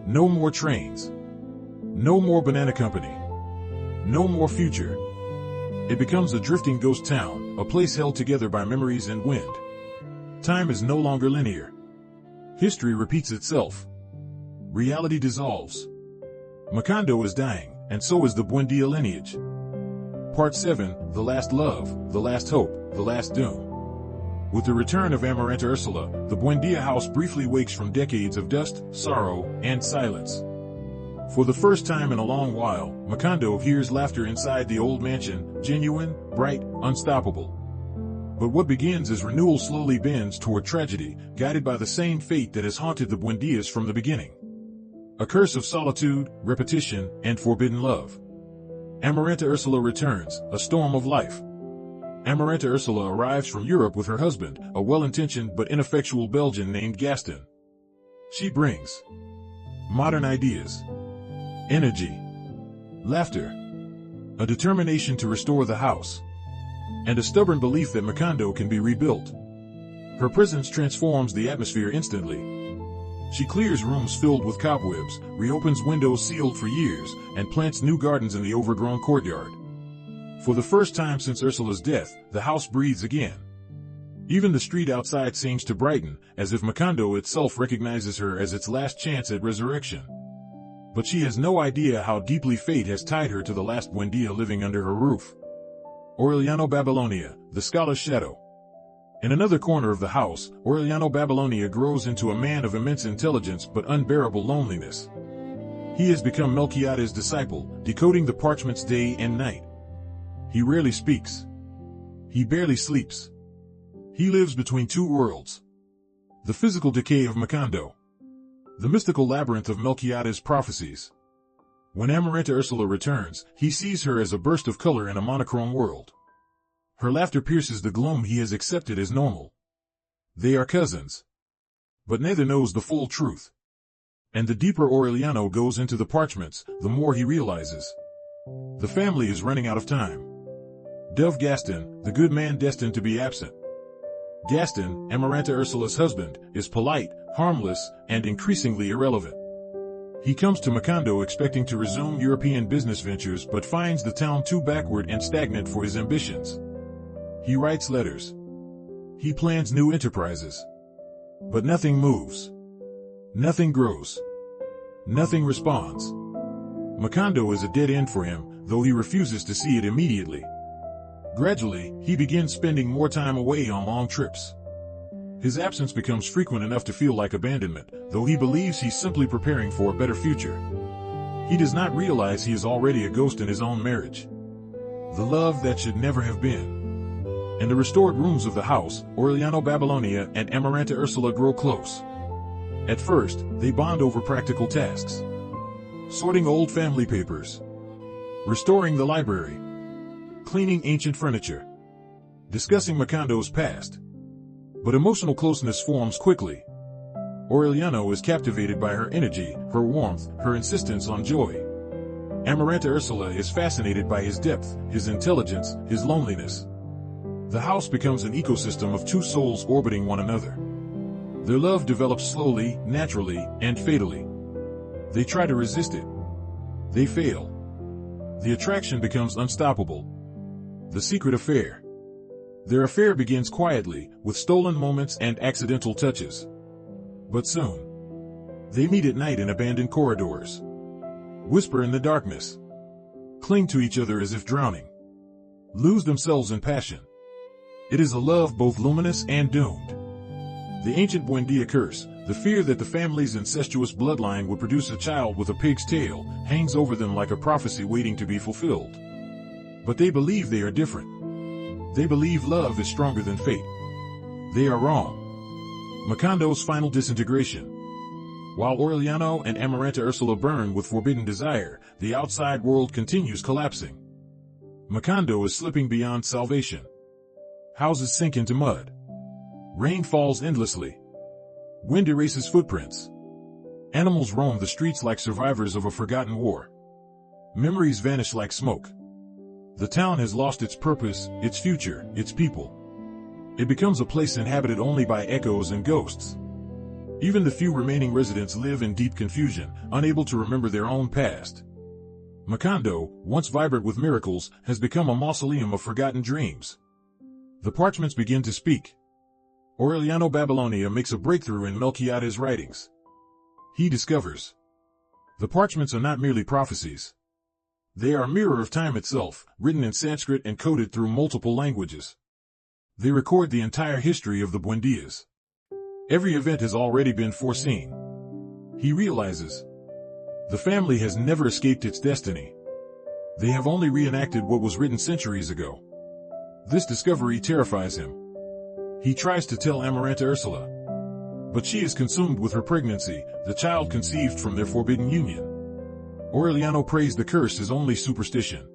No more trains. No more banana company. No more future. It becomes a drifting ghost town, a place held together by memories and wind. Time is no longer linear. History repeats itself. Reality dissolves. Macondo is dying, and so is the Buendia lineage. Part 7, The Last Love, The Last Hope, The Last Doom. With the return of Amaranta Ursula, the Buendia house briefly wakes from decades of dust, sorrow, and silence. For the first time in a long while, Macondo hears laughter inside the old mansion, genuine, bright, unstoppable. But what begins as renewal slowly bends toward tragedy, guided by the same fate that has haunted the Buendias from the beginning. A curse of solitude, repetition, and forbidden love. Amaranta Ursula returns, a storm of life. Amaranta Ursula arrives from Europe with her husband, a well-intentioned but ineffectual Belgian named Gaston. She brings modern ideas, energy, laughter, a determination to restore the house, and a stubborn belief that Macondo can be rebuilt. Her presence transforms the atmosphere instantly. She clears rooms filled with cobwebs, reopens windows sealed for years, and plants new gardens in the overgrown courtyard. For the first time since Ursula's death, the house breathes again. Even the street outside seems to brighten, as if Macondo itself recognizes her as its last chance at resurrection. But she has no idea how deeply fate has tied her to the last Buendía living under her roof. Aureliano Babylonia, the scholar's shadow. In another corner of the house, Aureliano Babylonia grows into a man of immense intelligence but unbearable loneliness. He has become Melquíades' disciple, decoding the parchments day and night. He rarely speaks. He barely sleeps. He lives between two worlds. The physical decay of Macondo. The mystical labyrinth of Melquíades' prophecies. When Amaranta Ursula returns, he sees her as a burst of color in a monochrome world. Her laughter pierces the gloom he has accepted as normal. They are cousins. But neither knows the full truth. And the deeper Aureliano goes into the parchments, the more he realizes. The family is running out of time. Dove Gaston, the good man destined to be absent. Gaston, Amaranta Ursula's husband, is polite, harmless, and increasingly irrelevant. He comes to Macondo expecting to resume European business ventures but finds the town too backward and stagnant for his ambitions. He writes letters. He plans new enterprises. But nothing moves. Nothing grows. Nothing responds. Macondo is a dead end for him, though he refuses to see it immediately. Gradually, he begins spending more time away on long trips. His absence becomes frequent enough to feel like abandonment, though he believes he's simply preparing for a better future. He does not realize he is already a ghost in his own marriage. The love that should never have been. In the restored rooms of the house, Aureliano Babylonia and Amaranta Ursula grow close. At first, they bond over practical tasks. Sorting old family papers. Restoring the library. Cleaning ancient furniture. Discussing Macondo's past. But emotional closeness forms quickly. Aureliano is captivated by her energy, her warmth, her insistence on joy. Amaranta Ursula is fascinated by his depth, his intelligence, his loneliness. The house becomes an ecosystem of two souls orbiting one another. Their love develops slowly, naturally, and fatally. They try to resist it. They fail. The attraction becomes unstoppable. The secret affair. Their affair begins quietly, with stolen moments and accidental touches. But soon, they meet at night in abandoned corridors. Whisper in the darkness. Cling to each other as if drowning. Lose themselves in passion. It is a love both luminous and doomed. The ancient Buendía curse, the fear that the family's incestuous bloodline would produce a child with a pig's tail, hangs over them like a prophecy waiting to be fulfilled. But they believe they are different. They believe love is stronger than fate. They are wrong. Macondo's final disintegration. While Aureliano and Amaranta Ursula burn with forbidden desire, the outside world continues collapsing. Macondo is slipping beyond salvation. Houses sink into mud. Rain falls endlessly. Wind erases footprints. Animals roam the streets like survivors of a forgotten war. Memories vanish like smoke. The town has lost its purpose, its future, its people. It becomes a place inhabited only by echoes and ghosts. Even the few remaining residents live in deep confusion, unable to remember their own past. Macondo, once vibrant with miracles, has become a mausoleum of forgotten dreams. The parchments begin to speak. Aureliano Babylonia makes a breakthrough in Melquíades' writings. He discovers the parchments are not merely prophecies. They are a mirror of time itself, written in Sanskrit and coded through multiple languages. They record the entire history of the Buendías. Every event has already been foreseen. He realizes the family has never escaped its destiny. They have only reenacted what was written centuries ago. This discovery terrifies him. He tries to tell Amaranta Ursula, but she is consumed with her pregnancy, the child conceived from their forbidden union. Aureliano prays the curse is only superstition.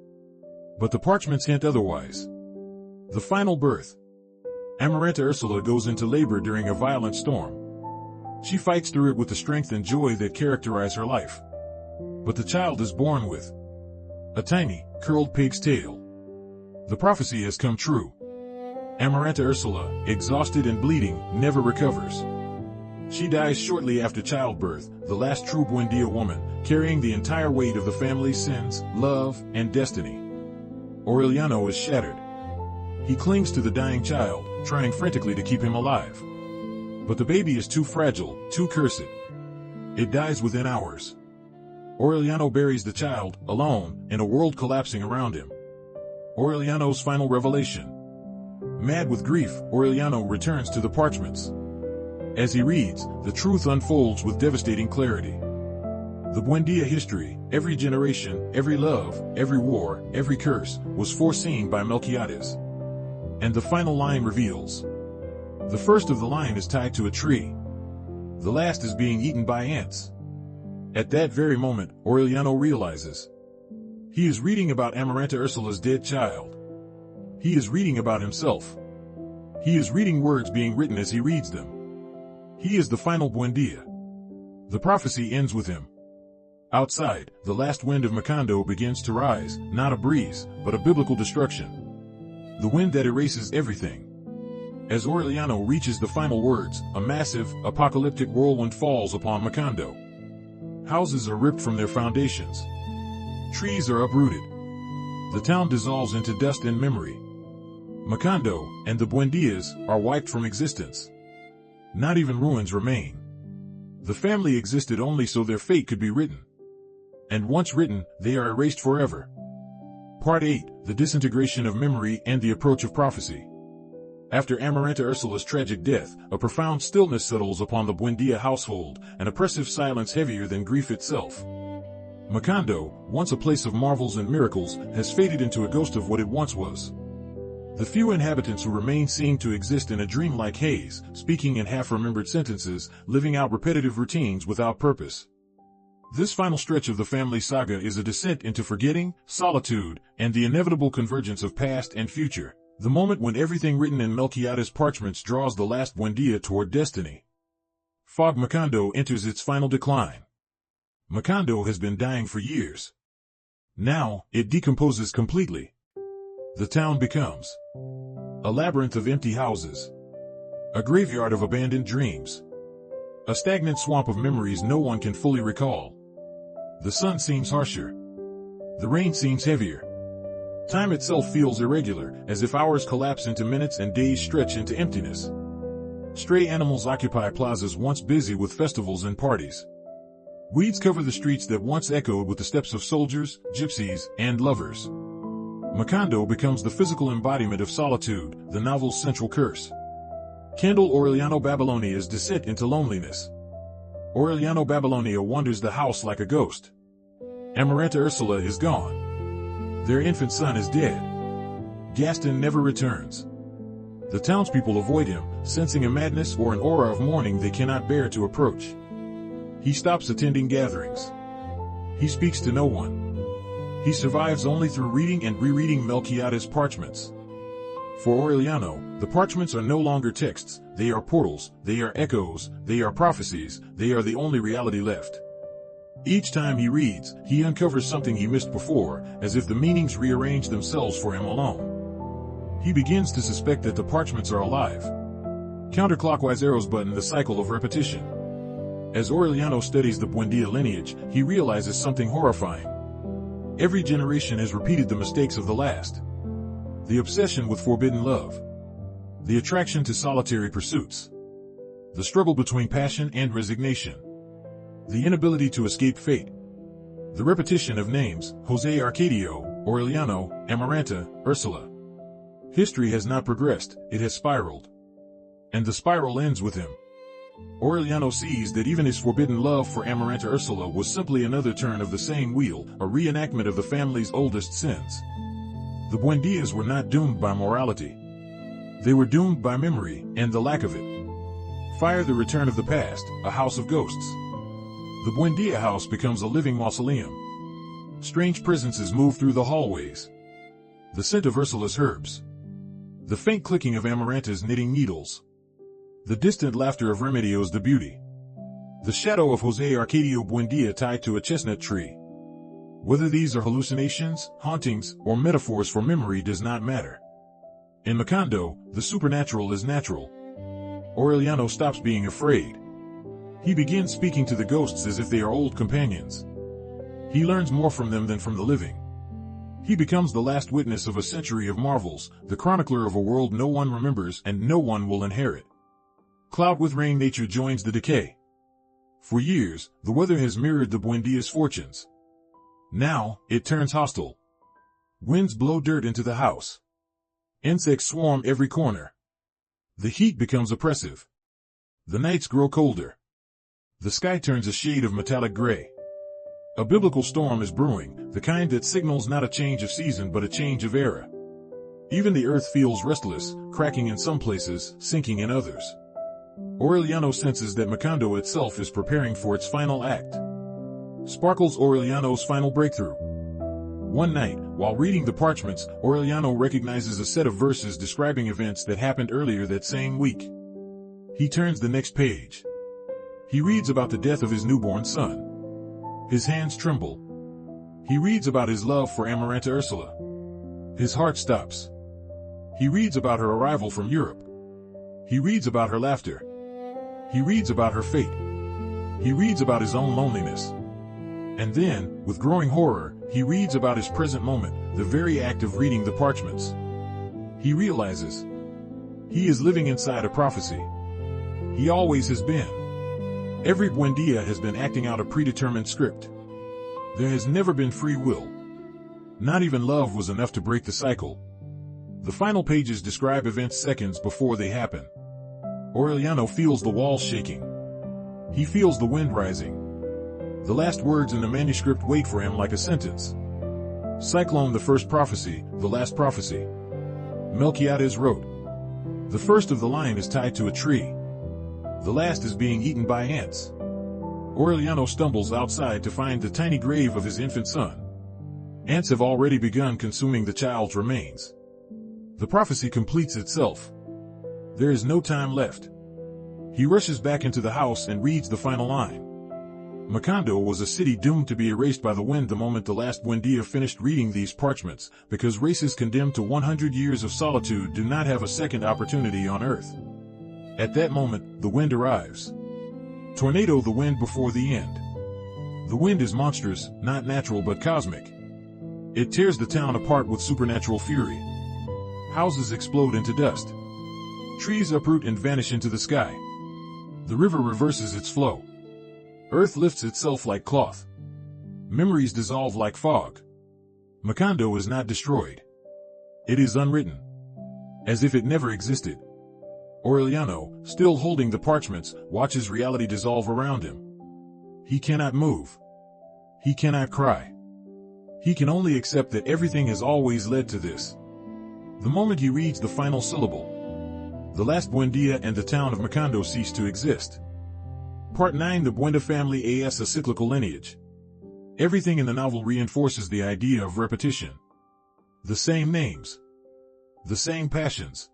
But the parchments hint otherwise. The final birth. Amaranta Ursula goes into labor during a violent storm. She fights through it with the strength and joy that characterize her life. But the child is born with a tiny, curled pig's tail. The prophecy has come true. Amaranta Ursula, exhausted and bleeding, never recovers. She dies shortly after childbirth, the last true Buendía woman, carrying the entire weight of the family's sins, love, and destiny. Aureliano is shattered. He clings to the dying child, trying frantically to keep him alive. But the baby is too fragile, too cursed. It dies within hours. Aureliano buries the child, alone, in a world collapsing around him. Aureliano's final revelation. Mad with grief, Aureliano returns to the parchments. As he reads, the truth unfolds with devastating clarity. The Buendía history, every generation, every love, every war, every curse, was foreseen by Melquíades. And the final line reveals. The first of the line is tied to a tree. The last is being eaten by ants. At that very moment, Aureliano realizes. He is reading about Amaranta Ursula's dead child. He is reading about himself. He is reading words being written as he reads them. He is the final Buendía. The prophecy ends with him. Outside, the last wind of Macondo begins to rise, not a breeze, but a biblical destruction. The wind that erases everything. As Aureliano reaches the final words, a massive, apocalyptic whirlwind falls upon Macondo. Houses are ripped from their foundations. Trees are uprooted. The town dissolves into dust and memory. Macondo, and the Buendías, are wiped from existence. Not even ruins remain. The family existed only so their fate could be written. And once written, they are erased forever. Part 8, The Disintegration of Memory and the Approach of Prophecy. After Amaranta Ursula's tragic death, a profound stillness settles upon the Buendía household, an oppressive silence heavier than grief itself. Macondo, once a place of marvels and miracles, has faded into a ghost of what it once was. The few inhabitants who remain seem to exist in a dreamlike haze, speaking in half-remembered sentences, living out repetitive routines without purpose. This final stretch of the family saga is a descent into forgetting, solitude, and the inevitable convergence of past and future. The moment when everything written in Melquíades' parchments draws the last Buendía toward destiny. Fog Macondo enters its final decline. Macondo has been dying for years. Now, it decomposes completely. The town becomes a labyrinth of empty houses, a graveyard of abandoned dreams, a stagnant swamp of memories no one can fully recall. The sun seems harsher. The rain seems heavier. Time itself feels irregular, as if hours collapse into minutes and days stretch into emptiness. Stray animals occupy plazas once busy with festivals and parties. Weeds cover the streets that once echoed with the steps of soldiers, gypsies, and lovers. Macondo becomes the physical embodiment of solitude, the novel's central curse. Kendall Aureliano Babylonia's descent into loneliness. Aureliano Babylonia wanders the house like a ghost. Amaranta Ursula is gone. Their infant son is dead. Gaston never returns. The townspeople avoid him, sensing a madness or an aura of mourning they cannot bear to approach. He stops attending gatherings. He speaks to no one. He survives only through reading and rereading Melquíades' parchments. For Aureliano, the parchments are no longer texts, they are portals, they are echoes, they are prophecies, they are the only reality left. Each time he reads, he uncovers something he missed before, as if the meanings rearrange themselves for him alone. He begins to suspect that the parchments are alive. Counterclockwise arrows button the cycle of repetition. As Aureliano studies the Buendía lineage, he realizes something horrifying. Every generation has repeated the mistakes of the last. The obsession with forbidden love. The attraction to solitary pursuits. The struggle between passion and resignation. The inability to escape fate. The repetition of names, José Arcadio, Aureliano, Amaranta, Ursula. History has not progressed, it has spiraled. And the spiral ends with him. Aureliano sees that even his forbidden love for Amaranta Ursula was simply another turn of the same wheel, a reenactment of the family's oldest sins. The Buendías were not doomed by morality. They were doomed by memory, and the lack of it. Fire the return of the past, a house of ghosts. The Buendía house becomes a living mausoleum. Strange presences move through the hallways. The scent of Ursula's herbs. The faint clicking of Amaranta's knitting needles. The distant laughter of Remedios the beauty. The shadow of José Arcadio Buendía tied to a chestnut tree. Whether these are hallucinations, hauntings, or metaphors for memory does not matter. In Macondo, the supernatural is natural. Aureliano stops being afraid. He begins speaking to the ghosts as if they are old companions. He learns more from them than from the living. He becomes the last witness of a century of marvels, the chronicler of a world no one remembers and no one will inherit. Cloud with rain, nature joins the decay. For years, the weather has mirrored the Buendia's fortunes. Now, it turns hostile. Winds blow dirt into the house. Insects swarm every corner. The heat becomes oppressive. The nights grow colder. The sky turns a shade of metallic gray. A biblical storm is brewing, the kind that signals not a change of season but a change of era. Even the earth feels restless, cracking in some places, sinking in others. Aureliano senses that Macondo itself is preparing for its final act. Sparkles Aureliano's final breakthrough. One night, while reading the parchments, Aureliano recognizes a set of verses describing events that happened earlier that same week. He turns the next page. He reads about the death of his newborn son. His hands tremble. He reads about his love for Amaranta Ursula. His heart stops. He reads about her arrival from Europe. He reads about her laughter. He reads about her fate. He reads about his own loneliness. And then, with growing horror, he reads about his present moment, the very act of reading the parchments. He realizes he is living inside a prophecy. He always has been. Every Buendia has been acting out a predetermined script. There has never been free will. Not even love was enough to break the cycle. The final pages describe events seconds before they happen. Aureliano feels the walls shaking. He feels the wind rising. The last words in the manuscript wait for him like a sentence. Cyclone, the first prophecy, the last prophecy. Melquíades wrote. The first of the line is tied to a tree. The last is being eaten by ants. Aureliano stumbles outside to find the tiny grave of his infant son. Ants have already begun consuming the child's remains. The prophecy completes itself. There is no time left. He rushes back into the house and reads the final line. Macondo was a city doomed to be erased by the wind the moment the last Buendia finished reading these parchments, because races condemned to 100 years of solitude do not have a second opportunity on Earth. At that moment, the wind arrives. Tornado, the wind before the end. The wind is monstrous, not natural but cosmic. It tears the town apart with supernatural fury. Houses explode into dust. Trees uproot and vanish into the sky. The river reverses its flow. Earth lifts itself like cloth. Memories dissolve like fog. Macondo is not destroyed. It is unwritten. As if it never existed. Aureliano, still holding the parchments, watches reality dissolve around him. He cannot move. He cannot cry. He can only accept that everything has always led to this. The moment he reads the final syllable, the last Buendia and the town of Macondo cease to exist. Part 9. The Buenda family as a cyclical lineage. Everything in the novel reinforces the idea of repetition. The same names. The same passions.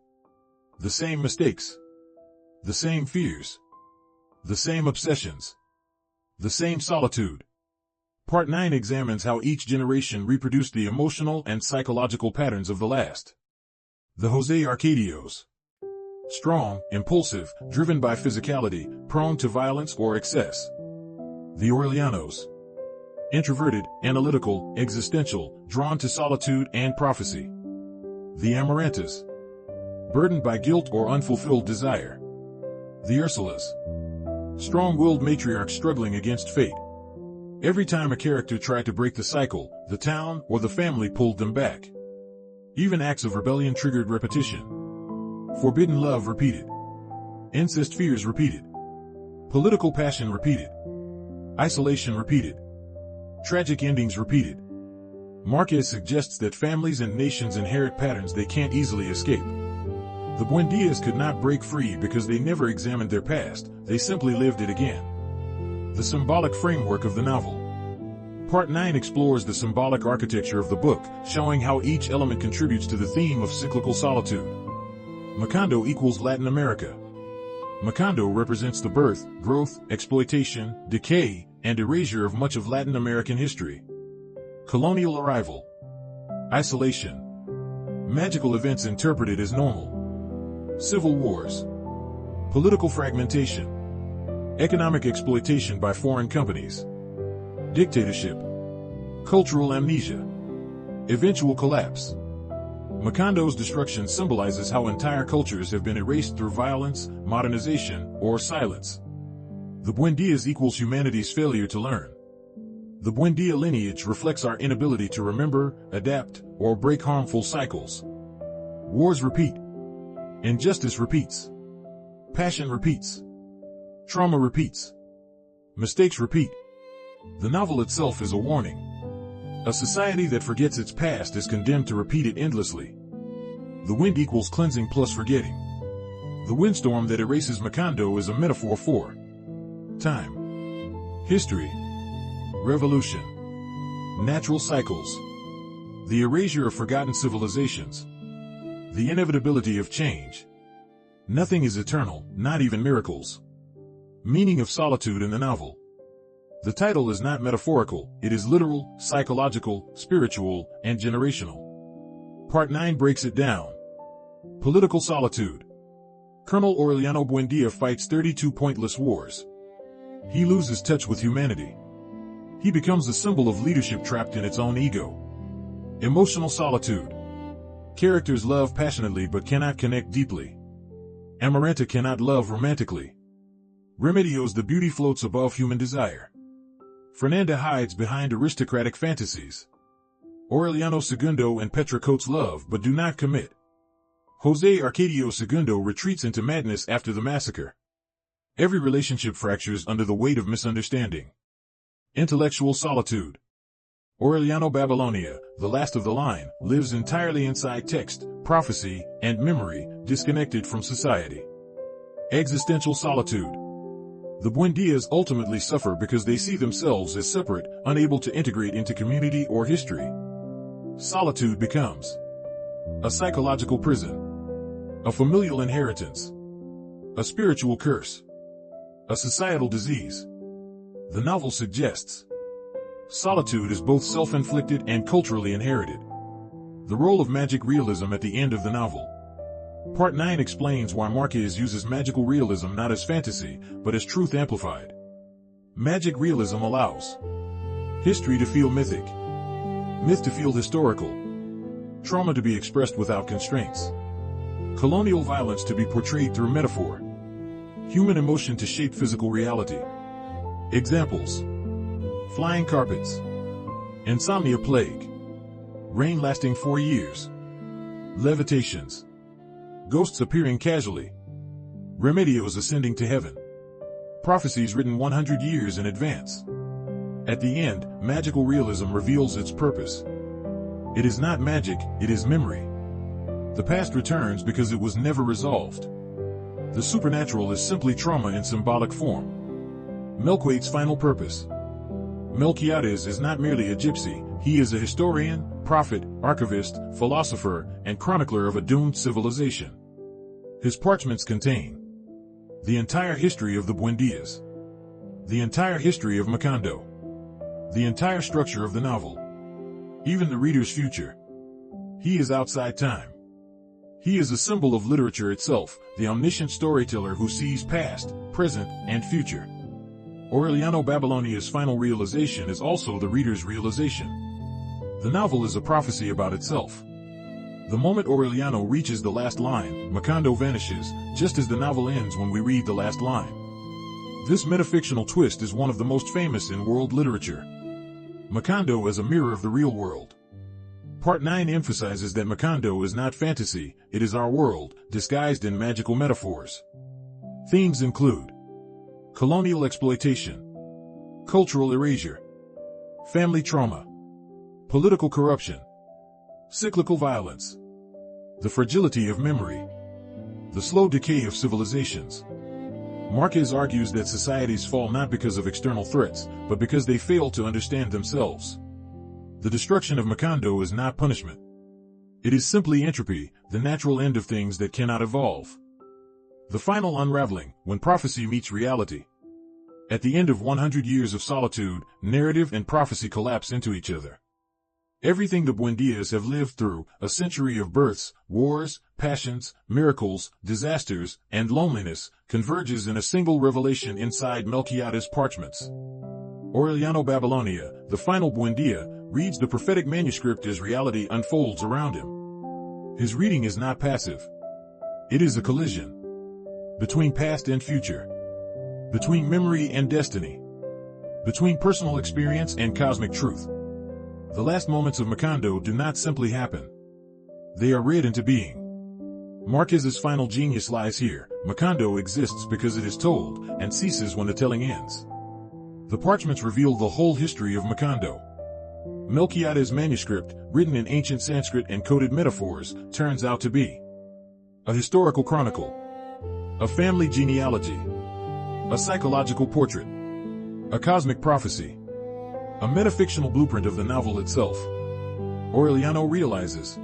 The same mistakes. The same fears. The same obsessions. The same solitude. Part 9 examines how each generation reproduced the emotional and psychological patterns of the last. The José Arcadios. Strong, impulsive, driven by physicality, prone to violence or excess. The Aurelianos. Introverted, analytical, existential, drawn to solitude and prophecy. The Amarantas. Burdened by guilt or unfulfilled desire. The Ursulas. Strong-willed matriarchs struggling against fate. Every time a character tried to break the cycle, the town or the family pulled them back. Even acts of rebellion triggered repetition. Forbidden love repeated. Incest fears repeated. Political passion repeated. Isolation repeated. Tragic endings repeated. Marquez suggests that families and nations inherit patterns they can't easily escape. The Buendias could not break free because they never examined their past, they simply lived it again. The symbolic framework of the novel. Part 9 explores the symbolic architecture of the book, showing how each element contributes to the theme of cyclical solitude. Macondo equals Latin America. Macondo represents the birth, growth, exploitation, decay, and erasure of much of Latin American history. Colonial arrival. Isolation. Magical events interpreted as normal. Civil wars. Political fragmentation. Economic exploitation by foreign companies. Dictatorship. Cultural amnesia. Eventual collapse. Macondo's destruction symbolizes how entire cultures have been erased through violence, modernization, or silence. The Buendias equals humanity's failure to learn. The Buendia lineage reflects our inability to remember, adapt, or break harmful cycles. Wars repeat. Injustice repeats. Passion repeats. Trauma repeats. Mistakes repeat. The novel itself is a warning. A society that forgets its past is condemned to repeat it endlessly. The wind equals cleansing plus forgetting. The windstorm that erases Macondo is a metaphor for time, history, revolution, natural cycles, the erasure of forgotten civilizations, the inevitability of change. Nothing is eternal, not even miracles. Meaning of solitude in the novel. The title is not metaphorical, it is literal, psychological, spiritual, and generational. Part 9 breaks it down. Political solitude. Colonel Aureliano Buendía fights 32 pointless wars. He loses touch with humanity. He becomes a symbol of leadership trapped in its own ego. Emotional solitude. Characters love passionately but cannot connect deeply. Amaranta cannot love romantically. Remedios, the beauty floats above human desire. Fernanda hides behind aristocratic fantasies. Aureliano II and Petra Coates love but do not commit. José Arcadio II retreats into madness after the massacre. Every relationship fractures under the weight of misunderstanding. Intellectual solitude. Aureliano Babylonia, the last of the line, lives entirely inside text, prophecy, and memory, disconnected from society. Existential solitude. The Buendias ultimately suffer because they see themselves as separate, unable to integrate into community or history. Solitude becomes a psychological prison, a familial inheritance, a spiritual curse, a societal disease. The novel suggests solitude is both self-inflicted and culturally inherited. The role of magic realism at the end of the novel. Part 9 explains why Marquez uses magical realism not as fantasy, but as truth amplified. Magic realism allows history to feel mythic, myth to feel historical, trauma to be expressed without constraints, colonial violence to be portrayed through metaphor, human emotion to shape physical reality. Examples: flying carpets, insomnia plague, rain lasting 4 years, levitations, ghosts appearing casually, remedios ascending to heaven, prophecies written 100 years in advance. At the end, magical realism reveals its purpose. It is not magic, it is memory. The past returns because it was never resolved. The supernatural is simply trauma in symbolic form. Melquades' final purpose. Melquíades is not merely a gypsy, he is a historian, prophet, archivist, philosopher, and chronicler of a doomed civilization. His parchments contain the entire history of the Buendias, the entire history of Macondo, the entire structure of the novel, even the reader's future. He is outside time. He is a symbol of literature itself, the omniscient storyteller who sees past, present, and future. Aureliano Babylonia's final realization is also the reader's realization. The novel is a prophecy about itself. The moment Aureliano reaches the last line, Macondo vanishes, just as the novel ends when we read the last line. This metafictional twist is one of the most famous in world literature. Macondo as a mirror of the real world. Part 9 emphasizes that Macondo is not fantasy, it is our world, disguised in magical metaphors. Themes include colonial exploitation, cultural erasure, family trauma, political corruption, cyclical violence, the fragility of memory, the slow decay of civilizations. Marquez argues that societies fall not because of external threats, but because they fail to understand themselves. The destruction of Macondo is not punishment. It is simply entropy, the natural end of things that cannot evolve. The final unraveling, when prophecy meets reality. At the end of 100 Years of Solitude, narrative and prophecy collapse into each other. Everything the Buendias have lived through, a century of births, wars, passions, miracles, disasters, and loneliness, converges in a single revelation inside Melquíades' parchments. Aureliano Babylonia, the final Buendia, reads the prophetic manuscript as reality unfolds around him. His reading is not passive. It is a collision between past and future, between memory and destiny, between personal experience and cosmic truth. The last moments of Macondo do not simply happen. They are read into being. Marquez's final genius lies here. Macondo exists because it is told, and ceases when the telling ends. The parchments reveal the whole history of Macondo. Melquíades' manuscript, written in ancient Sanskrit and coded metaphors, turns out to be a historical chronicle, a family genealogy, a psychological portrait, a cosmic prophecy, a metafictional blueprint of the novel itself. Aureliano realizes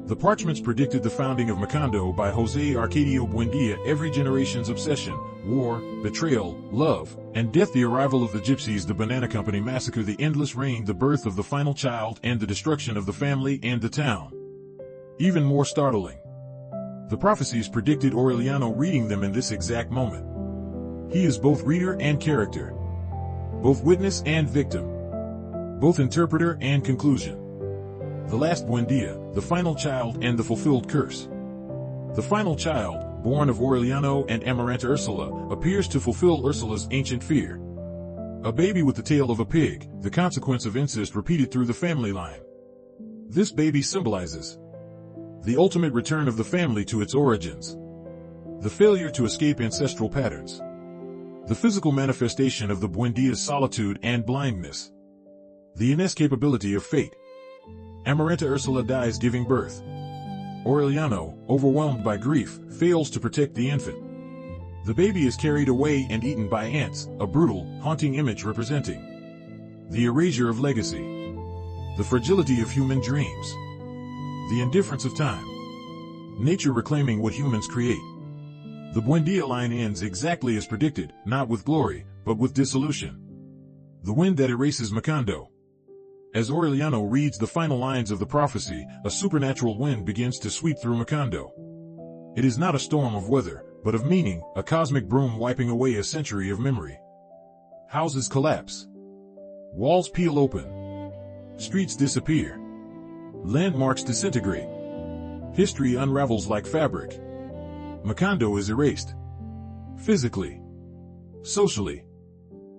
the parchments predicted the founding of Macondo by José Arcadio Buendía, every generation's obsession, war, betrayal, love, and death, the arrival of the gypsies, the banana company massacre, the endless reign, the birth of the final child, and the destruction of the family and the town. Even more startling, the prophecies predicted Aureliano reading them in this exact moment. He is both reader and character, both witness and victim, both interpreter and conclusion. The last Buendia, the final child and the fulfilled curse. The final child, born of Aureliano and Amaranta Ursula, appears to fulfill Ursula's ancient fear. A baby with the tail of a pig, the consequence of incest repeated through the family line. This baby symbolizes the ultimate return of the family to its origins, the failure to escape ancestral patterns, the physical manifestation of the Buendia's solitude and blindness, the inescapability of fate. Amaranta Ursula dies giving birth. Aureliano, overwhelmed by grief, fails to protect the infant. The baby is carried away and eaten by ants, a brutal, haunting image representing the erasure of legacy, the fragility of human dreams, the indifference of time, nature reclaiming what humans create. The Buendia line ends exactly as predicted, not with glory, but with dissolution. The wind that erases Macondo. As Aureliano reads the final lines of the prophecy, a supernatural wind begins to sweep through Macondo. It is not a storm of weather, but of meaning, a cosmic broom wiping away a century of memory. Houses collapse. Walls peel open. Streets disappear. Landmarks disintegrate. History unravels like fabric. Macondo is erased. Physically, socially,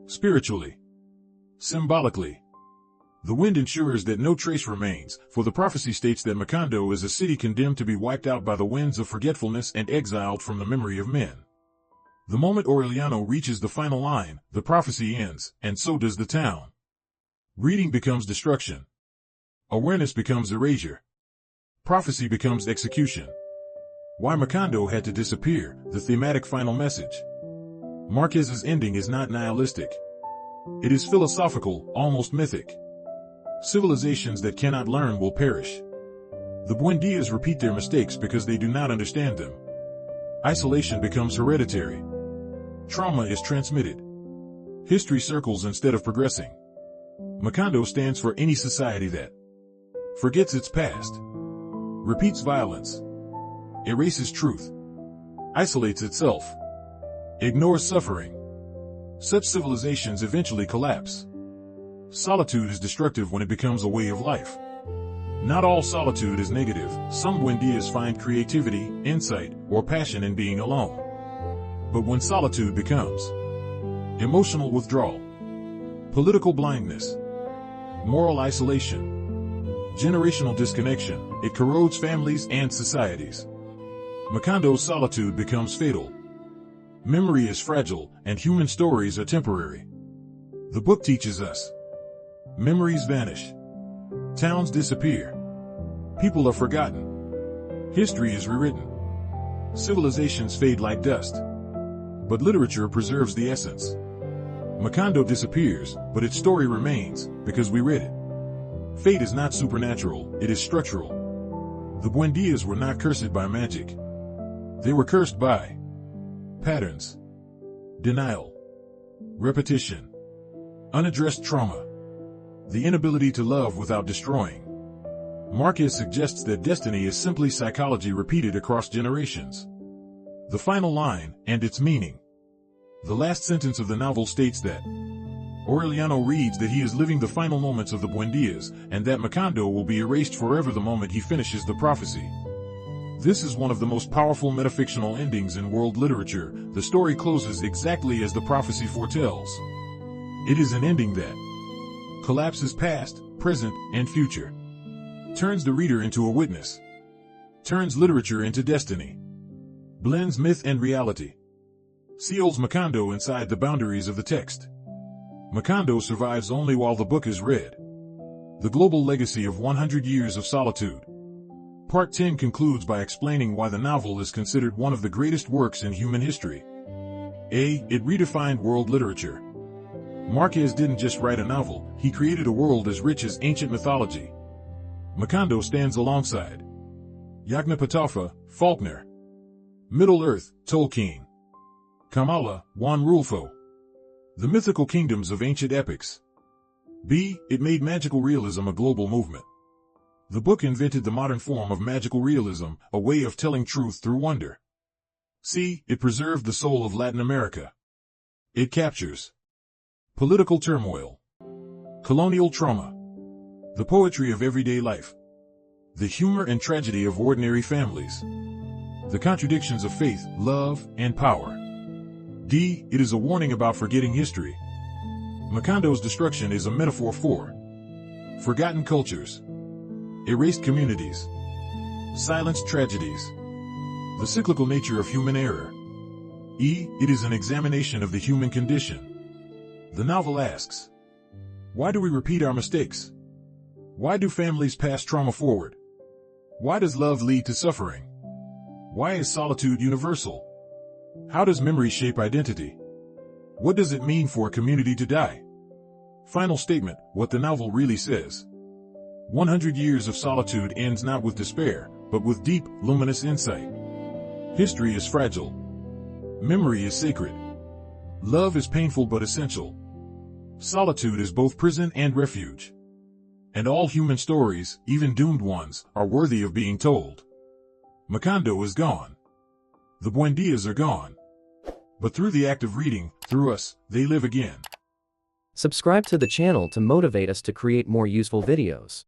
spiritually, symbolically. The wind ensures that no trace remains, for the prophecy states that Macondo is a city condemned to be wiped out by the winds of forgetfulness and exiled from the memory of men. The moment Aureliano reaches the final line, the prophecy ends, and so does the town. Reading becomes destruction. Awareness becomes erasure. Prophecy becomes execution. Why Macondo had to disappear, the thematic final message. Marquez's ending is not nihilistic. It is philosophical, almost mythic. Civilizations that cannot learn will perish. The Buendias repeat their mistakes because they do not understand them. Isolation becomes hereditary. Trauma is transmitted. History circles instead of progressing. Macondo stands for any society that forgets its past, repeats violence, erases truth, isolates itself, ignores suffering. Such civilizations eventually collapse. Solitude is destructive when it becomes a way of life. Not all solitude is negative. Some Buendias find creativity, insight, or passion in being alone. But when solitude becomes emotional withdrawal, political blindness, moral isolation, generational disconnection, it corrodes families and societies. Macondo's solitude becomes fatal. Memory is fragile, and human stories are temporary. The book teaches us. Memories vanish. Towns disappear. People are forgotten. History is rewritten. Civilizations fade like dust. But literature preserves the essence. Macondo disappears, but its story remains, because we read it. Fate is not supernatural, it is structural. The Buendias were not cursed by magic. They were cursed by patterns, denial, repetition, unaddressed trauma, the inability to love without destroying. Marquez suggests that destiny is simply psychology repeated across generations. The final line, and its meaning. The last sentence of the novel states that Aureliano reads that he is living the final moments of the Buendias, and that Macondo will be erased forever the moment he finishes the prophecy. This is one of the most powerful metafictional endings in world literature. The story closes exactly as the prophecy foretells. It is an ending that collapses past, present, and future, turns the reader into a witness, turns literature into destiny, blends myth and reality, seals Macondo inside the boundaries of the text. Macondo survives only while the book is read. The Global Legacy of 100 Years of Solitude. Part 10 concludes by explaining why the novel is considered one of the greatest works in human history. A. It redefined world literature. Marquez didn't just write a novel, he created a world as rich as ancient mythology. Macondo stands alongside Ygnapatafa, Faulkner, Middle-earth, Tolkien, Kamala, Juan Rulfo, the mythical kingdoms of ancient epics. B. It made magical realism a global movement. The book invented the modern form of magical realism, a way of telling truth through wonder. C. It preserved the soul of Latin America. It captures political turmoil, colonial trauma, the poetry of everyday life, the humor and tragedy of ordinary families, the contradictions of faith, love, and power. D. It is a warning about forgetting history. Macondo's destruction is a metaphor for forgotten cultures, erased communities, silenced tragedies, the cyclical nature of human error. E. It is an examination of the human condition. The novel asks, why do we repeat our mistakes? Why do families pass trauma forward? Why does love lead to suffering? Why is solitude universal? How does memory shape identity? What does it mean for a community to die? Final statement, what the novel really says. 100 Years of Solitude ends not with despair, but with deep, luminous insight. History is fragile. Memory is sacred. Love is painful but essential. Solitude is both prison and refuge. And all human stories, even doomed ones, are worthy of being told. Macondo is gone. The Buendias are gone. But through the act of reading, through us, they live again. Subscribe to the channel to motivate us to create more useful videos.